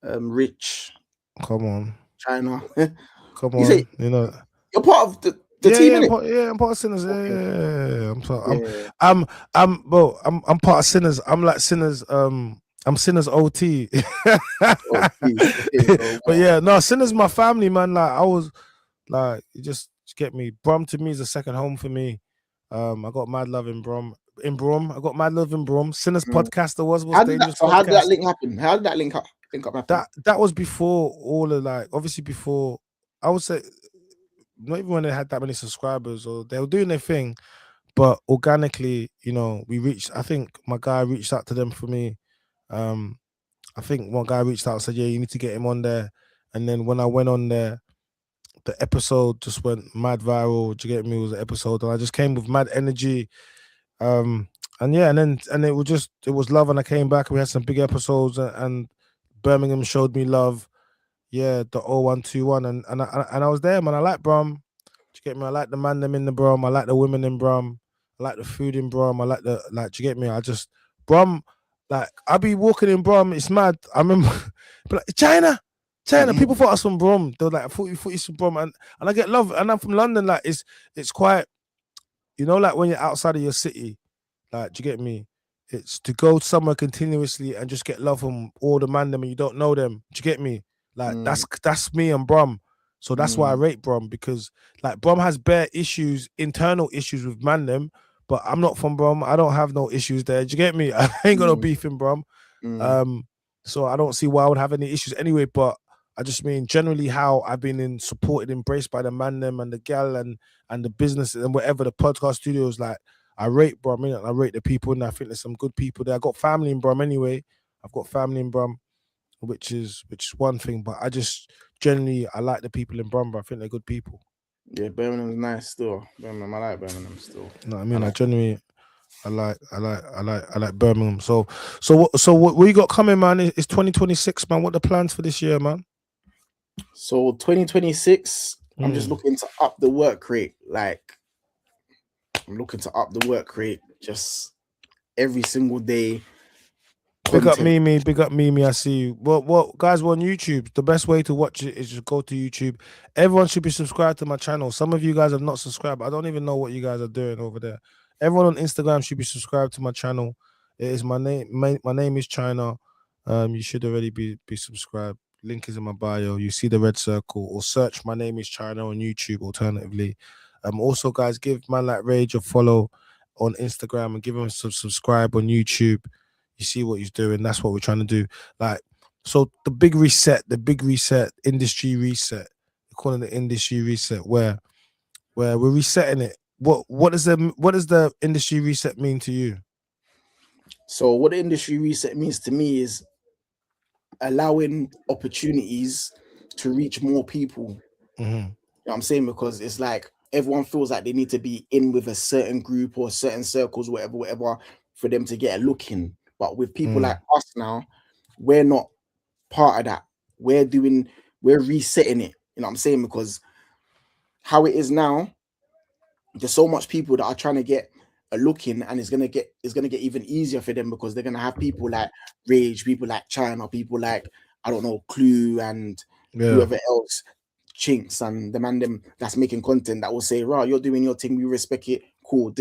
Rich, Come on. CHYNA. Come You on. say You know. you're part of the team, innit? I'm part of Sinners. Okay. I'm part of Sinners. I'm like Sinners. I'm Sinners OT. Oh, please. But yeah, no, Sinners my family, man. Like I was like, you just get me. Brum to me is a second home for me. I got mad love in Brum. I got mad love in Brum. Sinners podcast, the was dangerous podcast. How did that link happen? How did that link up happen? That was before all of like, obviously before, I would say, not even when they had that many subscribers or they were doing their thing, but organically, you know, I think my guy reached out to them for me. I think one guy reached out and said, yeah, you need to get him on there. And then when I went on there, the episode just went mad viral. Do you get me? It was an episode, and I just came with mad energy. And yeah, and it was love, and I came back. We had some big episodes, and Birmingham showed me love. Yeah, the 0121, and I was there, man. I like Brum. Do you get me? I like the man them in the Brum. I like the women in Brum. I like the food in Brum. I like do you get me? I just Brum, like I be walking in Brum. It's mad. I remember, but like, China. People thought I was from Brum. They were like, I thought you from Brum, and I get love. And I'm from London. Like it's quite, you know, like when you're outside of your city. Like, do you get me? It's to go somewhere continuously and just get love from all the man them and you don't know them. Do you get me? Like that's me and Brum. So that's why I rate Brum, because like Brum has bare issues, internal issues with man them, but I'm not from Brum. I don't have no issues there. Do you get me? I ain't got no beef in Brum. So I don't see why I would have any issues anyway. But I just mean generally how I've been supported, embraced by the man them and the gal and the business and whatever the podcast studios. Like I rate Brum, I rate the people, and I think there's some good people there. I got family in Brum anyway. I've got family in Brum, which is one thing. But I just generally I like the people in Brum. I think they're good people. Yeah, Birmingham's nice still. Birmingham, I like Birmingham still. No, I mean I genuinely. I like Birmingham. So what you got coming, man? It's 2026, man. What the plans for this year, man? So 2026, I'm just looking to up the work rate. Like I'm looking to up the work rate just every single day. Big up Mimi. I see you. Well, guys, we're on YouTube. The best way to watch it is just go to YouTube. Everyone should be subscribed to my channel. Some of you guys have not subscribed. I don't even know what you guys are doing over there. Everyone on Instagram should be subscribed to my channel. It is my name. My name is CHYNA. You should already be subscribed. Link is in my bio. You see the red circle, or search My Name is China on YouTube. Alternatively, also guys, give Man Like Rage a follow on Instagram and give him some subscribe on YouTube. You see what he's doing. That's what we're trying to do. Like, so the big reset, industry reset. We're calling it industry reset, where we're resetting it. What does the industry reset mean to you? So what the industry reset means to me is allowing opportunities to reach more people. Mm-hmm. You know what I'm saying? Because it's like everyone feels like they need to be in with a certain group or certain circles, whatever, for them to get a look in. But with people like us now, we're not part of that. We're resetting it. You know what I'm saying? Because how it is now, there's so much people that are trying to get a look in, and it's gonna get even easier for them because they're gonna have people like Rage, people like CHYNA, people like, I don't know, Clue, and whoever else, Chinks, and the man them that's making content that will say, "Right, you're doing your thing, we respect it, cool,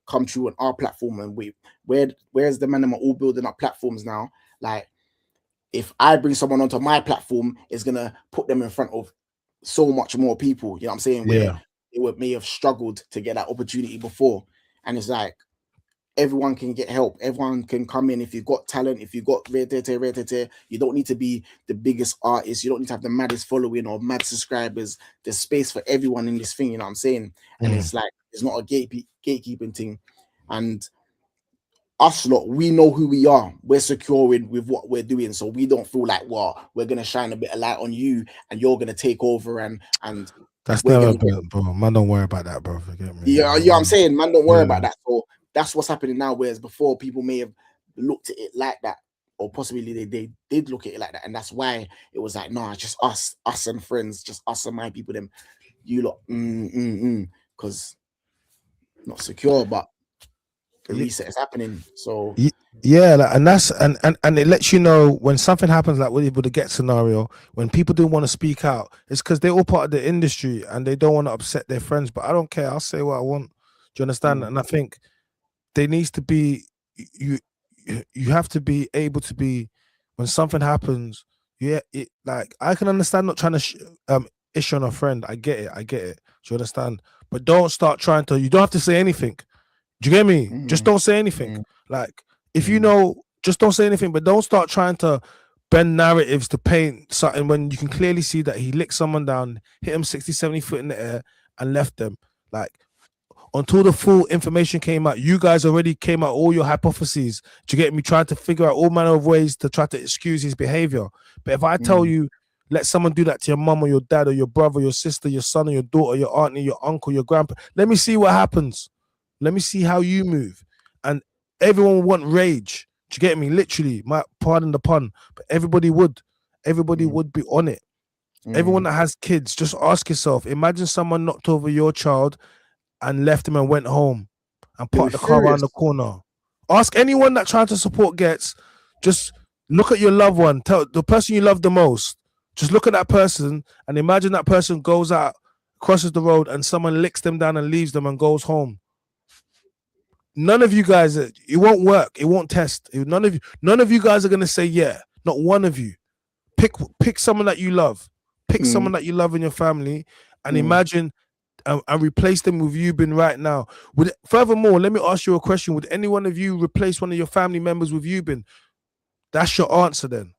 come true on our platform." And where's the man them are all building up platforms now? Like, if I bring someone onto my platform, it's gonna put them in front of so much more people. You know what I'm saying? Where they may have struggled to get that opportunity before. And it's like everyone can get help. Everyone can come in. If you've got talent, if you've got you don't need to be the biggest artist. You don't need to have the maddest following or mad subscribers. There's space for everyone in this thing. You know what I'm saying? And it's like, it's not a gatekeeping thing. And us lot, we know who we are. We're secure with what we're doing, so we don't feel like, well, we're gonna shine a bit of light on you and you're gonna take over and that's never bro. Man, don't worry about that, bro. Forget me. Yeah, I'm saying, man, don't worry about that. So that's what's happening now. Whereas before, people may have looked at it like that, or possibly they did look at it like that, and that's why it was like, nah, just us and friends, just us and my people. Them, you lot, because not secure, but the reset is happening. So yeah, and that's and it lets you know when something happens, like with the Get scenario, when people don't want to speak out, it's because they're all part of the industry and they don't want to upset their friends. But I don't care. I'll say what I want. Do you understand? And I think there needs to be you have to be able to be, when something happens. Like, I can understand not trying to issue on a friend. I get it. Do you understand? But don't start trying to. You don't have to say anything. Do you get me? Just don't say anything. Like, if you know, just don't say anything, but don't start trying to bend narratives to paint something when you can clearly see that he licked someone down, hit him 60, 70 foot in the air and left them. Like, until the full information came out, you guys already came out all your hypotheses. Do you get me? Trying to figure out all manner of ways to try to excuse his behavior. But if I tell you, let someone do that to your mum or your dad or your brother, your sister, your son or your daughter, your auntie, your uncle, your grandpa, let me see what happens. Let me see how you move. And everyone would want rage. Do you get me? Literally, pardon the pun, but everybody would be on it. Everyone that has kids, just ask yourself, imagine someone knocked over your child and left him and went home and parked the car around the corner. Ask anyone that tried to support Gets. Just look at your loved one. Tell the person you love the most. Just look at that person and imagine that person goes out, crosses the road, and someone licks them down and leaves them and goes home. None of you guys, it won't work. It won't test. None of you guys are gonna say yeah. Not one of you. Pick someone that you love. Pick someone that you love in your family, and imagine and replace them with you been right now. Furthermore, let me ask you a question. Would any one of you replace one of your family members with you been? That's your answer then.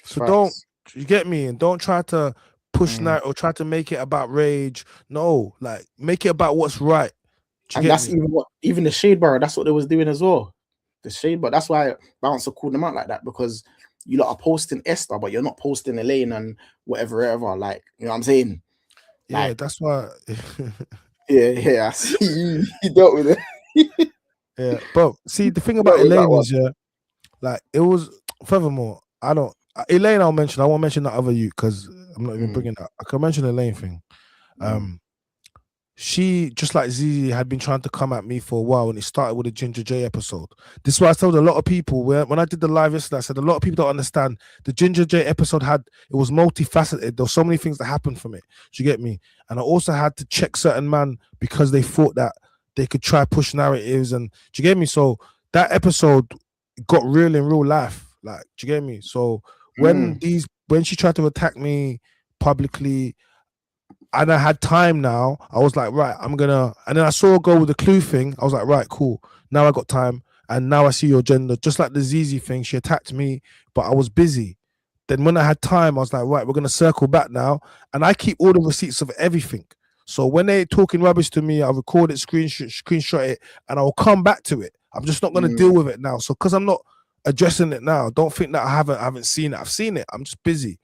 So don't, you get me? And don't try to push that or try to make it about rage. No, like, make it about what's right. And that's even the Shade Bar, that's what they was doing as well. The Shade Bar, that's why Bouncer called them out like that, because you lot are posting Esther, but you're not posting Elaine and whatever. Like, you know what I'm saying? Yeah, like, that's why. yeah, I see you dealt with it. Yeah, but see, the thing about Elaine is, like, it was. Furthermore, Elaine, I'll mention. I won't mention that other you because I'm not even bringing that. I can mention the Elaine thing. She, just like Zizi, had been trying to come at me for a while, and it started with a Ginger J episode. This is why I told a lot of people when I did the live yesterday, I said a lot of people don't understand the Ginger J episode it was multifaceted. There were so many things that happened from it. Do you get me? And I also had to check certain man because they thought that they could try push narratives, and do you get me? So that episode got real in real life. Like, do you get me? So when she tried to attack me publicly, and I had time now, I was like, right, and then I saw her go with the clue thing. I was like, right, cool. Now I got time. And now I see your agenda. Just like the ZZ thing, she attacked me, but I was busy. Then when I had time, I was like, right, we're going to circle back now. And I keep all the receipts of everything. So when they're talking rubbish to me, I record it, screenshot it, and I'll come back to it. I'm just not going to deal with it now. So because I'm not addressing it now, don't think that I haven't seen it. I've seen it. I'm just busy.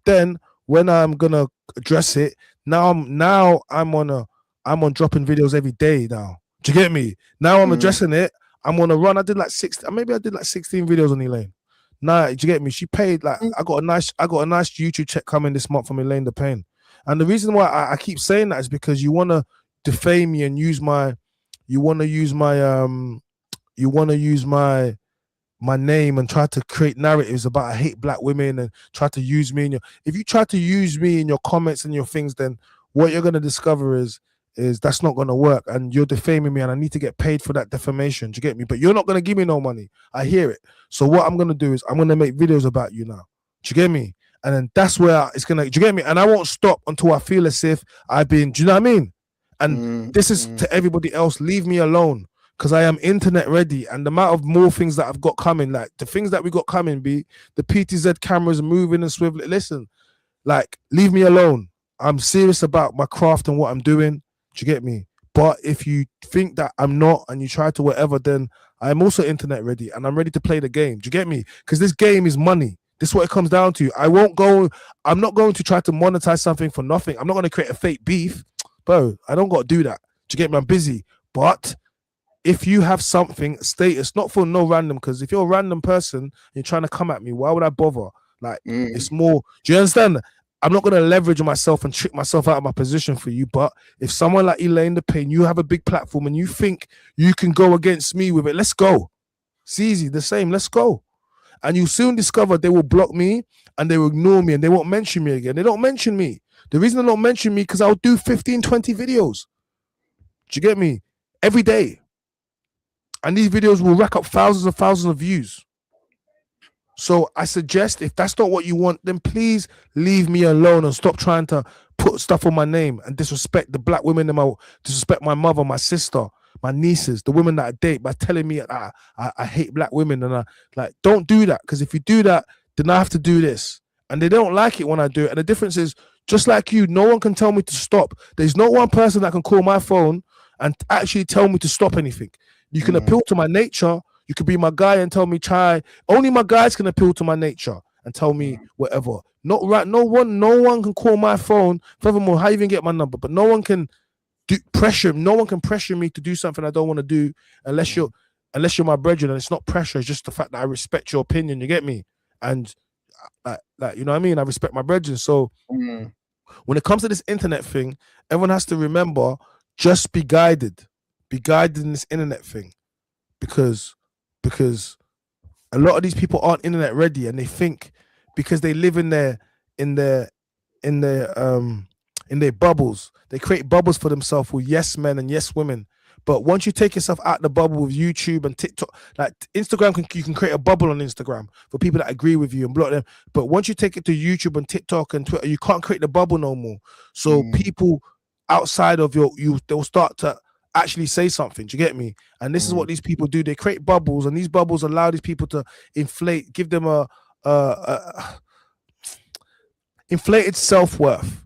Then when I'm going to address it, now I'm on dropping videos every day now. Do you get me? Now I'm addressing it. I'm on a run. I did like 16 videos on Elaine. Nah, do you get me? She paid like I got a nice YouTube check coming this month from Elaine the Pain. And the reason why I keep saying that is because you want to defame me and use my name and try to create narratives about I hate black women and try to use me if you try to use me in your comments and your things, then what you're going to discover is that's not going to work, and you're defaming me and I need to get paid for that defamation. Do you get me? But you're not going to give me no money. I hear it. So what I'm going to do is I'm going to make videos about you now. Do you get me? And then that's where it's going to, do you get me? And I won't stop until I feel as if I've been, do you know what I mean? And this is to everybody else, leave me alone, because I am internet ready. And the amount of more things that I've got coming, like the things that we got coming, the PTZ cameras moving and swiveling. Listen, like, leave me alone. I'm serious about my craft and what I'm doing. Do you get me? But if you think that I'm not and you try to whatever, then I'm also internet ready and I'm ready to play the game. Do you get me? Because this game is money. This is what it comes down to. I'm not going to try to monetize something for nothing. I'm not going to create a fake beef. Bro, I don't got to do that. Do you get me? I'm busy. But if you have something, status, not for no random, because if you're a random person and you're trying to come at me, why would I bother? Like, it's more, do you understand? I'm not going to leverage myself and trick myself out of my position for you. But if someone like Elaine the Pain, you have a big platform and you think you can go against me with it, let's go. It's easy, the same, let's go. And you soon discover they will block me and they will ignore me and they won't mention me again. They don't mention me. The reason they don't mention me because I'll do 15, 20 videos. Do you get me? Every day. And these videos will rack up thousands of views. So I suggest if that's not what you want, then please leave me alone and stop trying to put stuff on my name and disrespect the black women and disrespect my mother, my sister, my nieces, the women that I date by telling me I hate black women. And don't do that, because if you do that, then I have to do this. And they don't like it when I do it. And the difference is, just like you, no one can tell me to stop. There's not one person that can call my phone and actually tell me to stop anything. You can appeal to my nature. You could be my guy and tell me try. Only my guys can appeal to my nature and tell me whatever. Not right. No one can call my phone. Furthermore, how you even get my number? But no one can pressure. No one can pressure me to do something I don't want to do unless you're my brethren. And it's not pressure. It's just the fact that I respect your opinion. You get me? And like you know what I mean? I respect my brethren. So when it comes to this internet thing, everyone has to remember, just be guided. Be guided in this internet thing. Because a lot of these people aren't internet ready, and they think because they live in their bubbles, they create bubbles for themselves with yes men and yes women. But once you take yourself out the bubble with YouTube and TikTok, like Instagram, you can create a bubble on Instagram for people that agree with you and block them. But once you take it to YouTube and TikTok and Twitter, you can't create the bubble no more. So people outside of they'll start to actually say something. Do you get me? And this is what these people do. They create bubbles, and these bubbles allow these people to inflate, give them a inflated self-worth.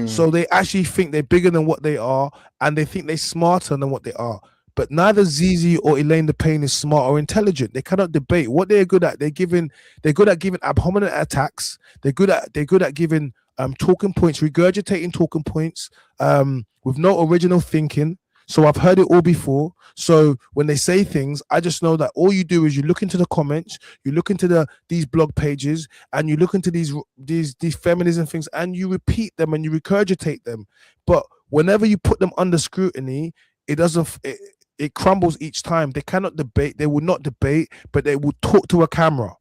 So they actually think they're bigger than what they are, and they think they're smarter than what they are. But neither ZZ or Elaine the Pain is smart or intelligent. They cannot debate. What they're good at, they're good at giving ad hominem attacks. They're good at giving talking points, regurgitating talking points with no original thinking. So I've heard it all before. So when they say things, I just know that all you do is you look into the comments, you look into these blog pages, and you look into these feminism things, and you repeat them and you regurgitate them. But whenever you put them under scrutiny, it crumbles each time. They cannot debate. They will not debate, but they will talk to a camera.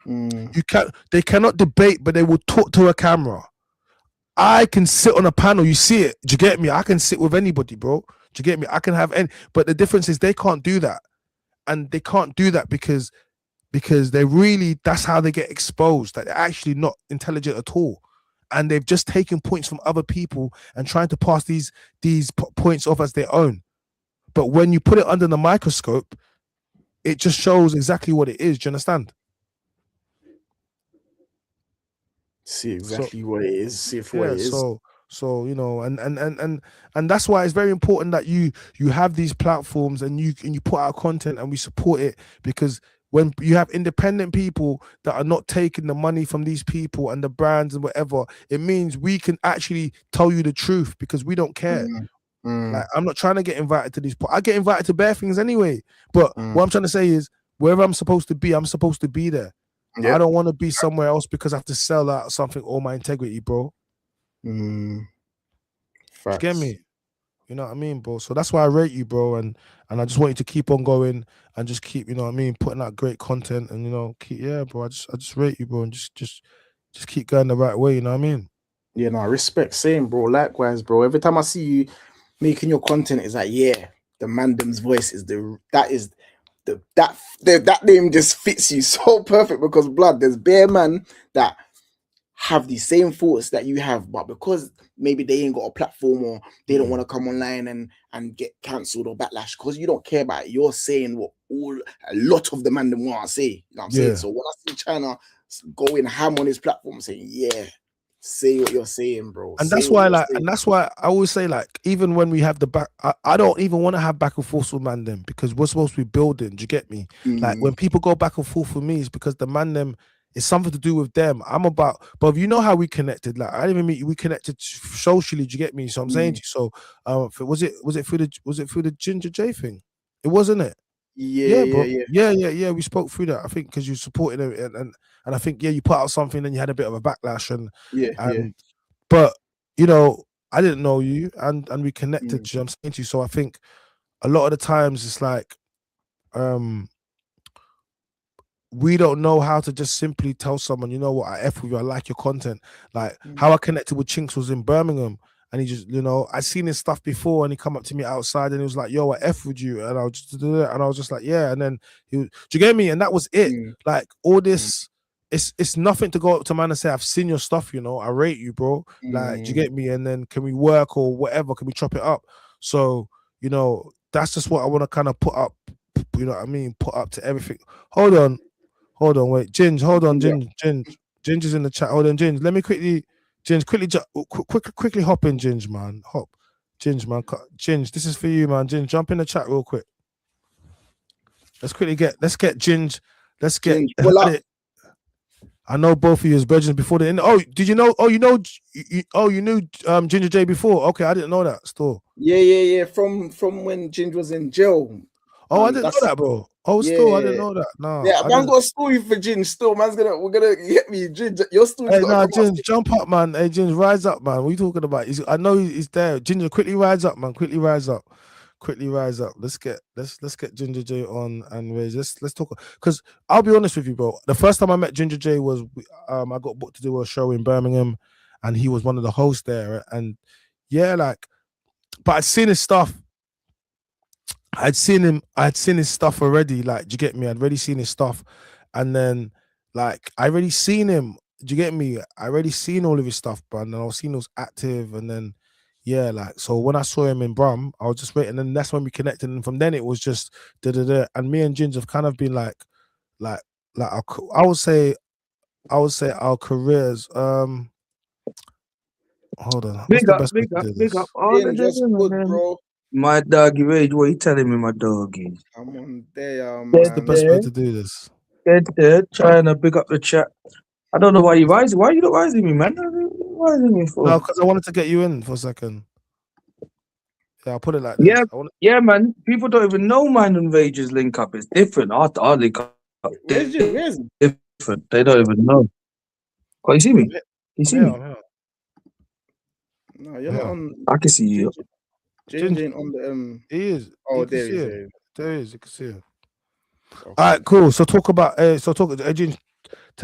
They cannot debate, but they will talk to a camera. I can sit on a panel, you see it. Do you get me? I can sit with anybody, bro. Do you get me? I can have any, but the difference is they can't do that. And they can't do that because because they really, that's how they get exposed, that they're actually not intelligent at all. And they've just taken points from other people and trying to pass these points off as their own. But when you put it under the microscope, it just shows exactly what it is. Do you understand? See exactly what it is. See for what Yeah, it is. so you know, and that's why it's very important that you have these platforms and you put out content and we support it, because when you have independent people that are not taking the money from these people and the brands and whatever, it means we can actually tell you the truth because we don't care. Like, I'm not trying to get invited to these. I get invited to bare things anyway. But what I'm trying to say is, wherever I'm supposed to be, I'm supposed to be there. Yeah. I don't want to be somewhere else because I have to sell out something or my integrity, bro. You get me? You know what I mean, bro? So that's why I rate you, bro, and I just want you to keep on going and just keep, you know what I mean, putting out great content and, you know, keep, yeah, bro. I just rate you, bro, and just keep going the right way. You know what I mean? Yeah, no, respect. Same, bro. Likewise, bro. Every time I see you making your content, it's like, yeah, the Mandem's voice is that name just fits you so perfect, because blood, there's bare man that have the same thoughts that you have, but because maybe they ain't got a platform or they don't want to come online and get cancelled or backlash because you don't care about it, you're saying what a lot of the Mandem want to say. You know what I'm saying? So when I see China going ham on his platform saying, yeah, say what you're saying, bro. And that's why, like, and that's why I always say, like, even when we have the back, I don't even want to have back and forth with Mandem because we're supposed to be building. Do you get me? Like, when people go back and forth with me, it's because the Mandem is something to do with them. I'm about, but you know how we connected. Like, I didn't even meet you. We connected socially. Do you get me? So I'm saying to you. So, was it through the Ginger J thing? It wasn't it? Yeah, bro. Yeah. We spoke through that. I think because you supported it, and I think you put out something, and you had a bit of a backlash, and but you know, I didn't know you, and we connected. You know what I'm saying to you. So I think a lot of the times it's like, we don't know how to just simply tell someone, you know what, I F with you, I like your content. Like how I connected with Chinks was in Birmingham. And he just, you know, I seen his stuff before, and he come up to me outside, and he was like, "Yo, I F with you," and I was just like, "Yeah." And then do you get me? And that was it. Like all this, it's nothing to go up to man and say, "I've seen your stuff," you know, I rate you, bro. Like, do you get me? And then can we work or whatever? Can we chop it up? So you know, that's just what I want to kind of put up. You know what I mean? Put up to everything. Hold on, wait, Ginge, hold on, Ginger's in the chat. Hold on, Ginge. Let me quickly. Ginge, quickly hop in, Ginge, man. Hop. Ginge, man. Ginge, this is for you, man. Ginge, jump in the chat real quick. Let's get Ginge. Let's get Ginge, I know both of you as virgins before the end. Oh, did you know? Oh, you know, you knew Ginger J before. Okay, I didn't know that. Still. Yeah. From when Ginger was in jail. Oh, I didn't know that, bro. Oh, still, I didn't know that. No. Yeah, man's got a story for Ginger still. We're gonna get me, Ginger. Your story's Ginger, jump up, man. Hey, Ginger, rise up, man. What are you talking about? I know he's there. Ginger, quickly rise up, man. Quickly rise up. Let's get Ginger J on and let's talk, because I'll be honest with you, bro. The first time I met Ginger J was I got booked to do a show in Birmingham, and he was one of the hosts there. And yeah, like, but I'd seen his stuff. I'd seen his stuff already. Like, do you get me? I'd already seen his stuff, and then like I already seen him. Do you get me? I already seen all of his stuff, bro. And I was seeing he was active, and then yeah, like, so when I saw him in Brum, I was just waiting, and that's when we connected. And from then it was just and me and Ginge have kind of been like I would say our careers. Hold on. Big up all the gentlemen, bro. My doggy Rage, what you telling me, my doggy? I'm on there, man. What's the best way to do this? Trying to pick up the chat. I don't know why you rising. Why are you not rising me, man? Rising me for? No, because I wanted to get you in for a second. Yeah, I'll put it like this. Yeah, man. People don't even know Mind and Rage's link up. It's different. Our link up. Where's different. They don't even know. Can you see me? Can you see me? No, you're not on. I can see you. Ginger ain't on the He is. Oh, there he is. There he is. You can see him. Okay. All right, cool. So talk about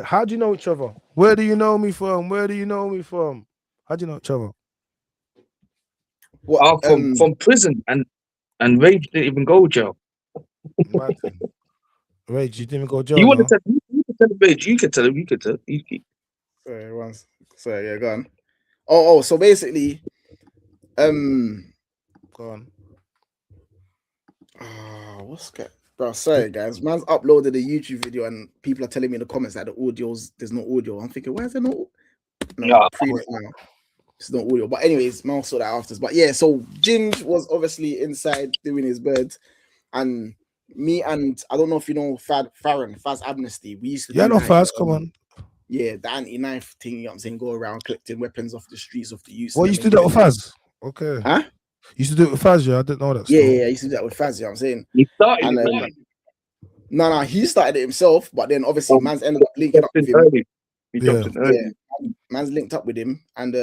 how do you know each other? Where do you know me from? How do you know each other? What, from prison, and Rage didn't even go to jail. Rage, you didn't go You jail want to now? tell? You can tell the page. You can tell him. You can tell. Sorry, once. Sorry, yeah, go on. Oh, so basically, Go on. what's that? Bro, sorry guys. Man's uploaded a YouTube video and people are telling me in the comments that there's no audio. I'm thinking, why is there no? No, Yeah. pre-net now. It's not audio. But anyways, man, I'll sort that after. But yeah, so Ginge was obviously inside doing his bird, and me and I don't know if you know Faz Amnesty. We used to Yeah, do no like fast. Come on. yeah, the anti-knife thing, you know what I'm saying, go around collecting weapons off the streets of the youths. Well, and you then used to do that making with them- Faz. Okay. Huh? You used to do it with Faz, yeah? I didn't know that Yeah, still. yeah, I used to do that with Faz, you know what I'm saying? He started And it. no, he started it himself, but then obviously Oh, man's ended up linking up with him. early. He Yeah. jumped in early. Yeah, man's linked up with him and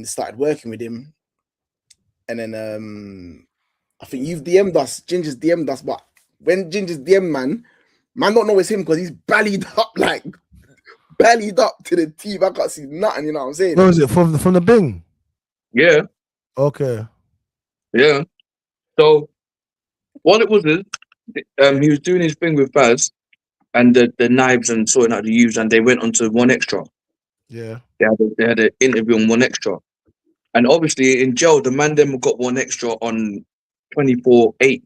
started working with him. And then I think you've DM'd us, Ginger's DM'd us, but when Ginger's DM man don't know it's him because he's bellied up to the team. I can't see nothing, you know what I'm saying? Where was it? From the Bing? Yeah, Okay. yeah. So what it was is, he was doing his thing with Baz and the knives and sorting out the use, and they went on to One Extra. Yeah. They had an interview on One Extra, and obviously in jail, the man them got One Extra on 24/8.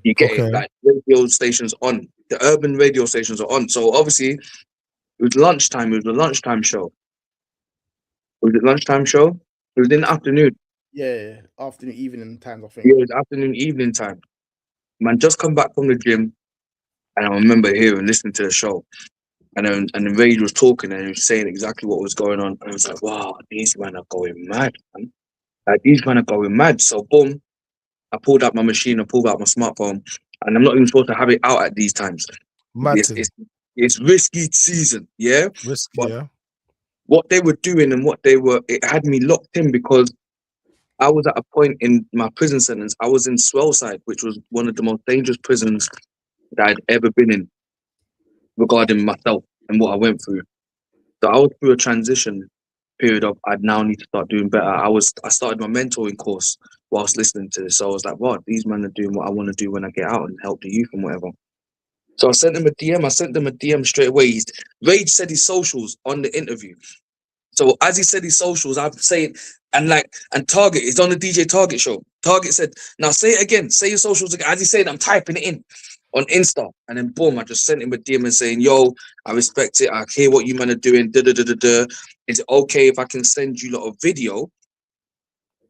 You get it, Okay. like radio stations on, the urban radio stations are on. So obviously it was lunchtime. It was a lunchtime show. Was it lunchtime show? It was in the afternoon. Yeah, afternoon, evening times, I think. Yeah, it was afternoon, evening time. Man, just come back from the gym, and I remember hearing, listening to the show, and then Rage was talking, and he was saying exactly what was going on. And I was like, wow, these men are going mad, man. Like, these men are going mad. So boom, I pulled out my machine, I pulled out my smartphone, and I'm not even supposed to have it out at these times. Martin. It's risky season, yeah. Risky, But yeah. what they were doing and it had me locked in because I was at a point in my prison sentence. I was in Swellside, which was one of the most dangerous prisons that I'd ever been in regarding myself and what I went through. So I was through a transition period of I now need to start doing better. I started my mentoring course whilst listening to this. So I was like, what? These men are doing what I want to do when I get out and help the youth and whatever. So I sent them a DM. I sent them a DM straight away. Rage said his socials on the interview. So as he said his socials, I'm saying, and Target is on the DJ Target show. Target said, now say it again, say your socials again. As he said, I'm typing it in on Insta. And then boom, I just sent him a DM and saying, yo, I respect it. I hear what you men are doing. Is it okay if I can send you lot a video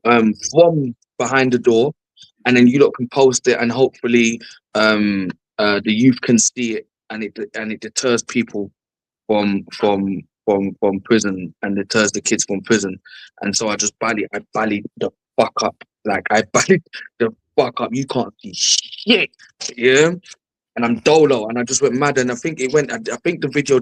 from behind the door? And then you lot can post it and hopefully the youth can see it and it deters people from prison and deters the kids from prison. And so I ballied the fuck up. Like I ballied the fuck up. You can't see shit. Yeah. And I'm dolo and I just went mad. And I think the video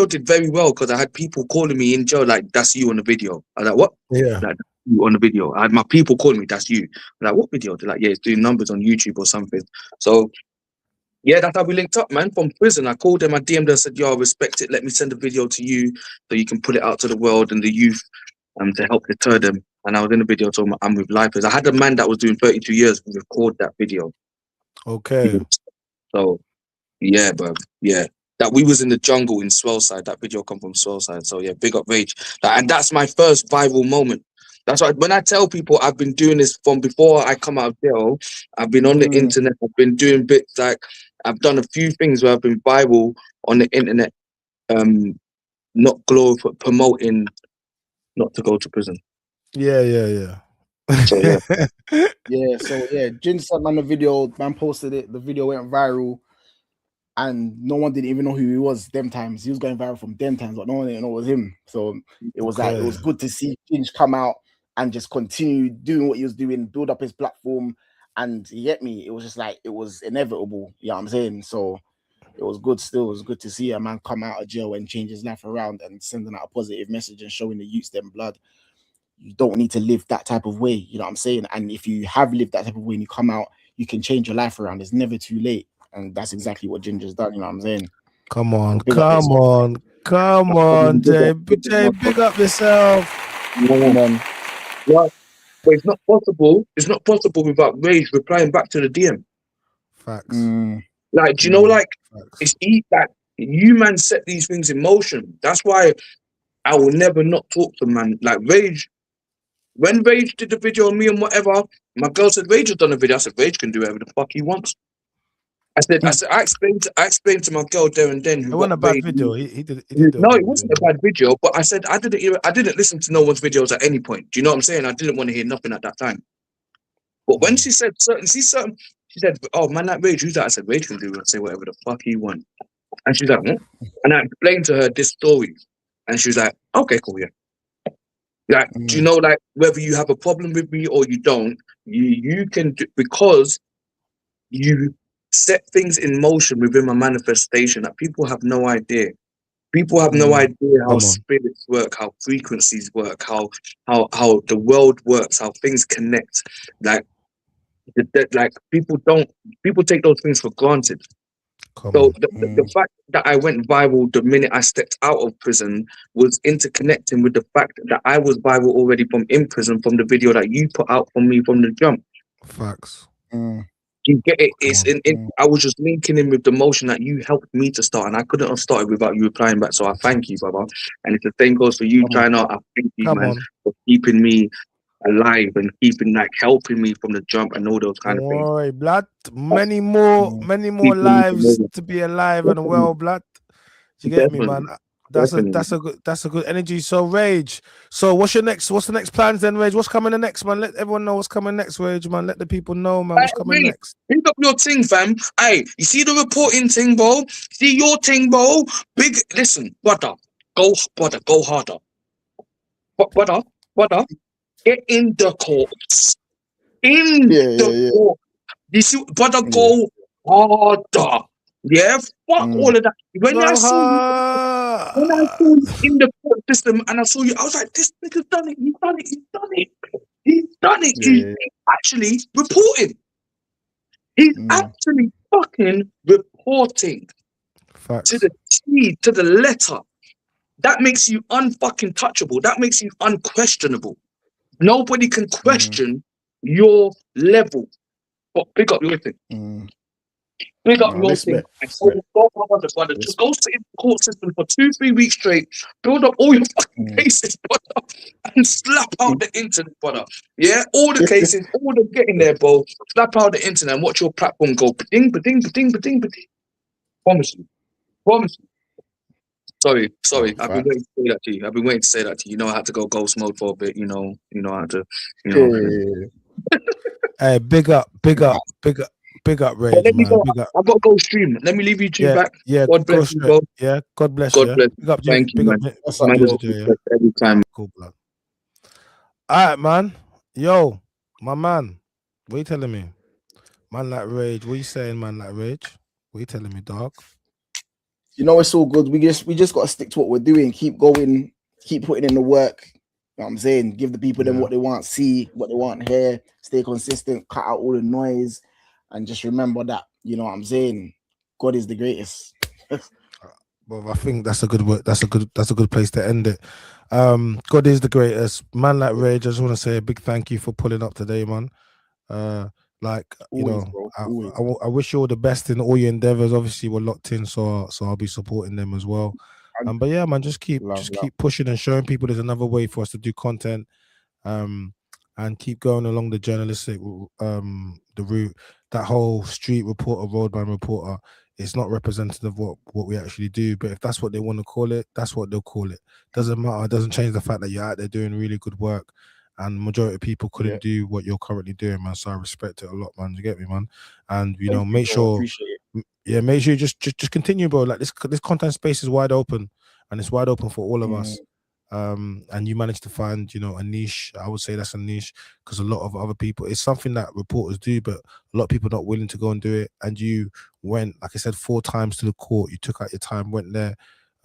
did very well because I had people calling me in jail like, that's you on the video. I was like, what? Yeah. Like, you on the video. I had my people calling me, that's you. I'm like, what video? They're like, yeah, it's doing numbers on YouTube or something. So yeah, that's how we linked up, man. From prison, I called them, I DM'd them, said, yo, I respect it. Let me send a video to you so you can put it out to the world and the youth to help deter them. And I was in the video talking about I'm with lifers. I had a man that was doing 32 years record that video. Okay. So, yeah, bro. Yeah. That we was in the jungle in Swellside. That video come from Swellside. So, yeah, big up Rage. And that's my first viral moment. That's why when I tell people I've been doing this from before I come out of jail, I've been on the internet, I've been doing bits like I've done a few things where I've been viral on the internet, not promoting not to go to prison. Yeah. So yeah. Yeah, so yeah, Jin sent man the video, man posted it, the video went viral, and no one didn't even know who he was them times. He was going viral from them times, but no one didn't know it was him. So it was like, it was good to see Ginge come out and just continue doing what he was doing, build up his platform, and you get me, it was just like, it was inevitable, you know what I'm saying? So it was good still, it was good to see a man come out of jail and change his life around and sending out a positive message and showing the youths them blood. You don't need to live that type of way, you know what I'm saying? And if you have lived that type of way and you come out, you can change your life around. It's never too late. And that's exactly what Ginger's done, you know what I'm saying? Come on, Big up Jay, big up yourself. Yeah. But it's not possible. It's not possible without Rage replying back to the DM. Facts. Like, do you know, like, Facts. it's that you man set these things in motion. That's why I will never not talk to man. Like Rage, when Rage did the video on me and whatever, my girl said Rage has done a video. I said Rage can do whatever the fuck he wants. I explained to my girl there and then It who wasn't a got bad Rage. video. He did do No, a it good wasn't video. a bad video, but I said I didn't listen to no one's videos at any point. Do you know what I'm saying? I didn't want to hear nothing at that time. But when she said she said, "Oh man, that Rage, who's that?" I said, "Rage can do and say whatever the fuck he wants." And she's like, "What?" And I explained to her this story, and she was like, "Okay, cool, yeah." Like, do you know, like, whether you have a problem with me or you don't, you can do, because you set things in motion within my manifestation that people have no idea. People have no idea how Come on. spirits work, how frequencies work, how the world works, how things connect. Like, like people take those things for granted. Come So on. the fact that I went viral the minute I stepped out of prison was interconnecting with the fact that I was viral already from in prison, from the video that you put out for me from the jump. Facts. You get it? It's I was just linking in with the motion that you helped me to start, and I couldn't have started without you replying back. So I thank you, brother. And if the same goes for you, China, I thank you, Come man, on. for keeping me alive and keeping, like, helping me from the jump and all those kind of Don't things. worry, blood. Many more Keeping me lives from to be alive and well, blood. Do you get me, man? That's a good energy. So Rage. So what's the next plans then, Rage? What's coming next, man? Let everyone know what's coming next, Rage, man. Let the people know, man, what's coming next. Pick up your ting, fam. Hey, you see the reporting ting, bro? See your ting, bro? Big, listen, brother, go harder. Brother, get in the courts. In the court. You see, brother, go harder. Yeah, fuck all of that. When I saw you in the court system and I saw you, I was like, this nigga's done it. He's done it. He's actually reporting. He's actually fucking reporting. Facts. To the T, to the letter. That makes you unfucking touchable. That makes you unquestionable. Nobody can question your level. But pick up your thing. Pick up your thing. Brother. Just go sit in the court system for 2-3 weeks straight. Build up all your fucking cases, brother, and slap out the internet, brother. Yeah, all the cases, all the getting there, bro. Slap out the internet and watch your platform go. Ba-ding, ba-ding, ba-ding, ba-ding, ba-ding. Promise you. Sorry. I've been waiting to say that to you. You know, I had to go ghost mode for a bit. You know, I had to. Hey, big up, Rage, Let me man. go. Big up. I've got to go stream. Let me leave you two back. Yeah. God bless you, bro. Yeah, God bless God you. bless. Big up, Thank you, big man. up. Man, every time. Cool, blood. All right, man. Yo, my man. What you telling me? Man like Rage. What you saying, man like Rage? What you telling me, dog? You know, it's all good. We just got to stick to what we're doing. Keep going. Keep putting in the work. You know what I'm saying? Give the people them what they want, see what they want, hear. Stay consistent. Cut out all the noise, and just remember that. You know what I'm saying? God is the greatest. Well, I think that's a good word. That's a good place to end it. God is the greatest. Man like Rage, I just want to say a big thank you for pulling up today, man. Like, you Always, know, bro. I wish you all the best in all your endeavors. Obviously, we're locked in, so I'll be supporting them as well. But yeah, man, just keep pushing and showing people there's another way for us to do content. And keep going along the journalistic the route. That whole street reporter, roadman reporter, it's not representative of what we actually do. But if that's what they want to call it, that's what they'll call it. Doesn't matter. It doesn't change the fact that you're out there doing really good work. And majority of people couldn't do what you're currently doing, man. So I respect it a lot, man. You get me, man? And you know, make sure you just continue, bro. Like this content space is wide open, and it's wide open for all of us. And you managed to find, you know, a niche. I would say that's a niche because a lot of other people, it's something that reporters do, but a lot of people are not willing to go and do it. And you went, like I said, 4 times to the court. You took out your time, went there.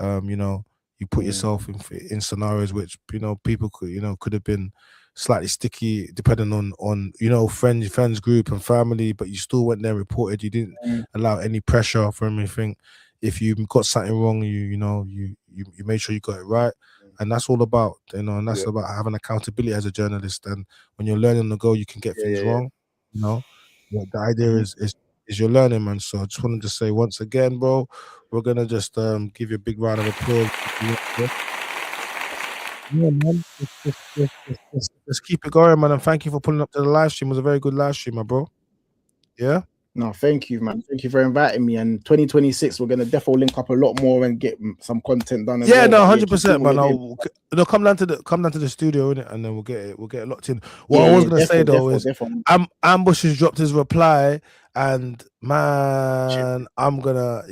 You know, you put yourself in scenarios which, you know, people could have been slightly sticky depending on you know, friends group and family, but you still went there, reported. You didn't allow any pressure from anything. If you got something wrong, you made sure you got it right. And that's all about, you know, and that's about having accountability as a journalist. And when you're learning to go, you can get things wrong. You know, the idea is is you're learning, man. So I just wanted to say once again, bro, we're gonna just give you a big round of applause. Yeah, man. Let's keep it going, man. And thank you for pulling up to the live stream. It was a very good live stream, my bro. Yeah. No, thank you, man. Thank you for inviting me. And 2026, we're gonna definitely link up a lot more and get some content done as Yeah, well. no, But keep 100%, doing what man. you're doing. No, come down to the studio, innit? And then we'll get it locked in. What Yeah, I was yeah, gonna say though is definitely. Ambush has dropped his reply, and man, I'm gonna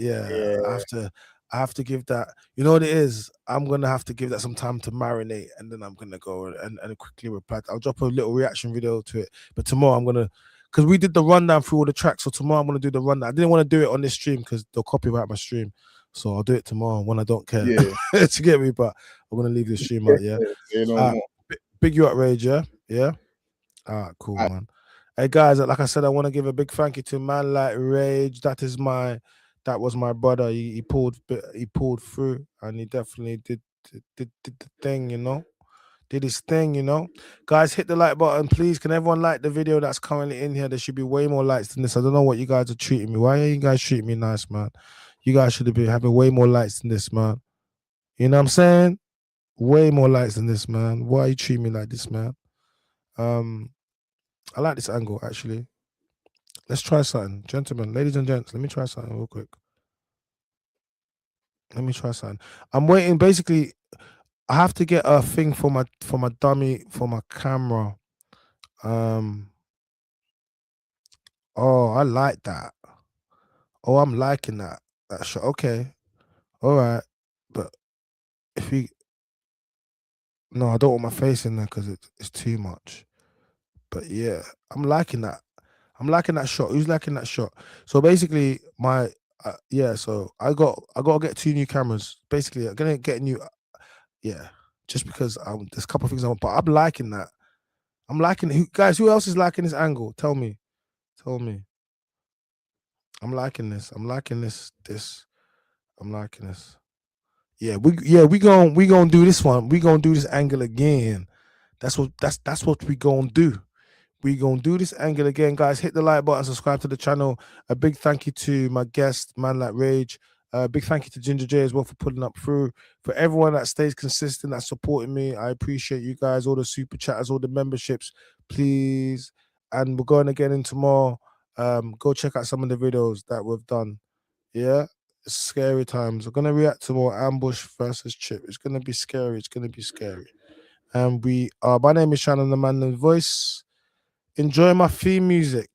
I have to give that. You know what it is? I'm gonna have to give that some time to marinate, and then I'm gonna go and quickly reply. I'll drop a little reaction video to it. But tomorrow I'm gonna, because we did the rundown through all the tracks, so tomorrow I'm gonna do the rundown. I didn't want to do it on this stream because they'll copyright my stream. So I'll do it tomorrow when I don't care. Yeah. To get me, but I'm gonna leave the stream out, yeah. You know more. Big you up, Rage, yeah? Yeah. Cool, Alright. man. Hey guys, like I said, I want to give a big thank you to man like Rage. That was my brother. He pulled through, and he definitely did the thing, you know. Did his thing, you know. Guys, hit the like button, please. Can everyone like the video that's currently in here? There should be way more likes than this. I don't know what you guys are treating me. Why are you guys treating me nice, man? You guys should have been having way more likes than this, man. You know what I'm saying? Way more likes than this, man. Why are you treating me like this, man? I like this angle, actually. Let's try something. Gentlemen, ladies and gents, let me try something real quick. Let me try something. I'm waiting. Basically, I have to get a thing for my dummy, for my camera. Oh, I like that. Oh, I'm liking that. That shot. Okay. All right. But if we, no, I don't want my face in there because it's too much. But yeah, I'm liking that. I'm liking that shot. Who's liking that shot? So basically, my so I got to get 2 new cameras. Basically, I'm gonna get a new, just because there's a couple of things I want, but I'm liking that. I'm liking it. Guys, who else is liking this angle? Tell me. I'm liking this. I'm liking this. I'm liking this. Yeah, we gonna do this one. We gonna do this angle again. That's what we gonna do. We gonna do this angle again, guys. Hit the like button, subscribe to the channel. A big thank you to my guest, Man Like Rage. Big thank you to Ginger J as well for putting up through. For everyone that stays consistent, that's supporting me, I appreciate you guys. All the super chatters, all the memberships, please. And we're going again in tomorrow. Go check out some of the videos that we've done. Yeah, it's scary times. We're gonna react to more Ambush versus Chip. It's gonna be scary. It's gonna be scary. And we are. My name is Shannon, the Man, the Voice. Enjoy my theme music.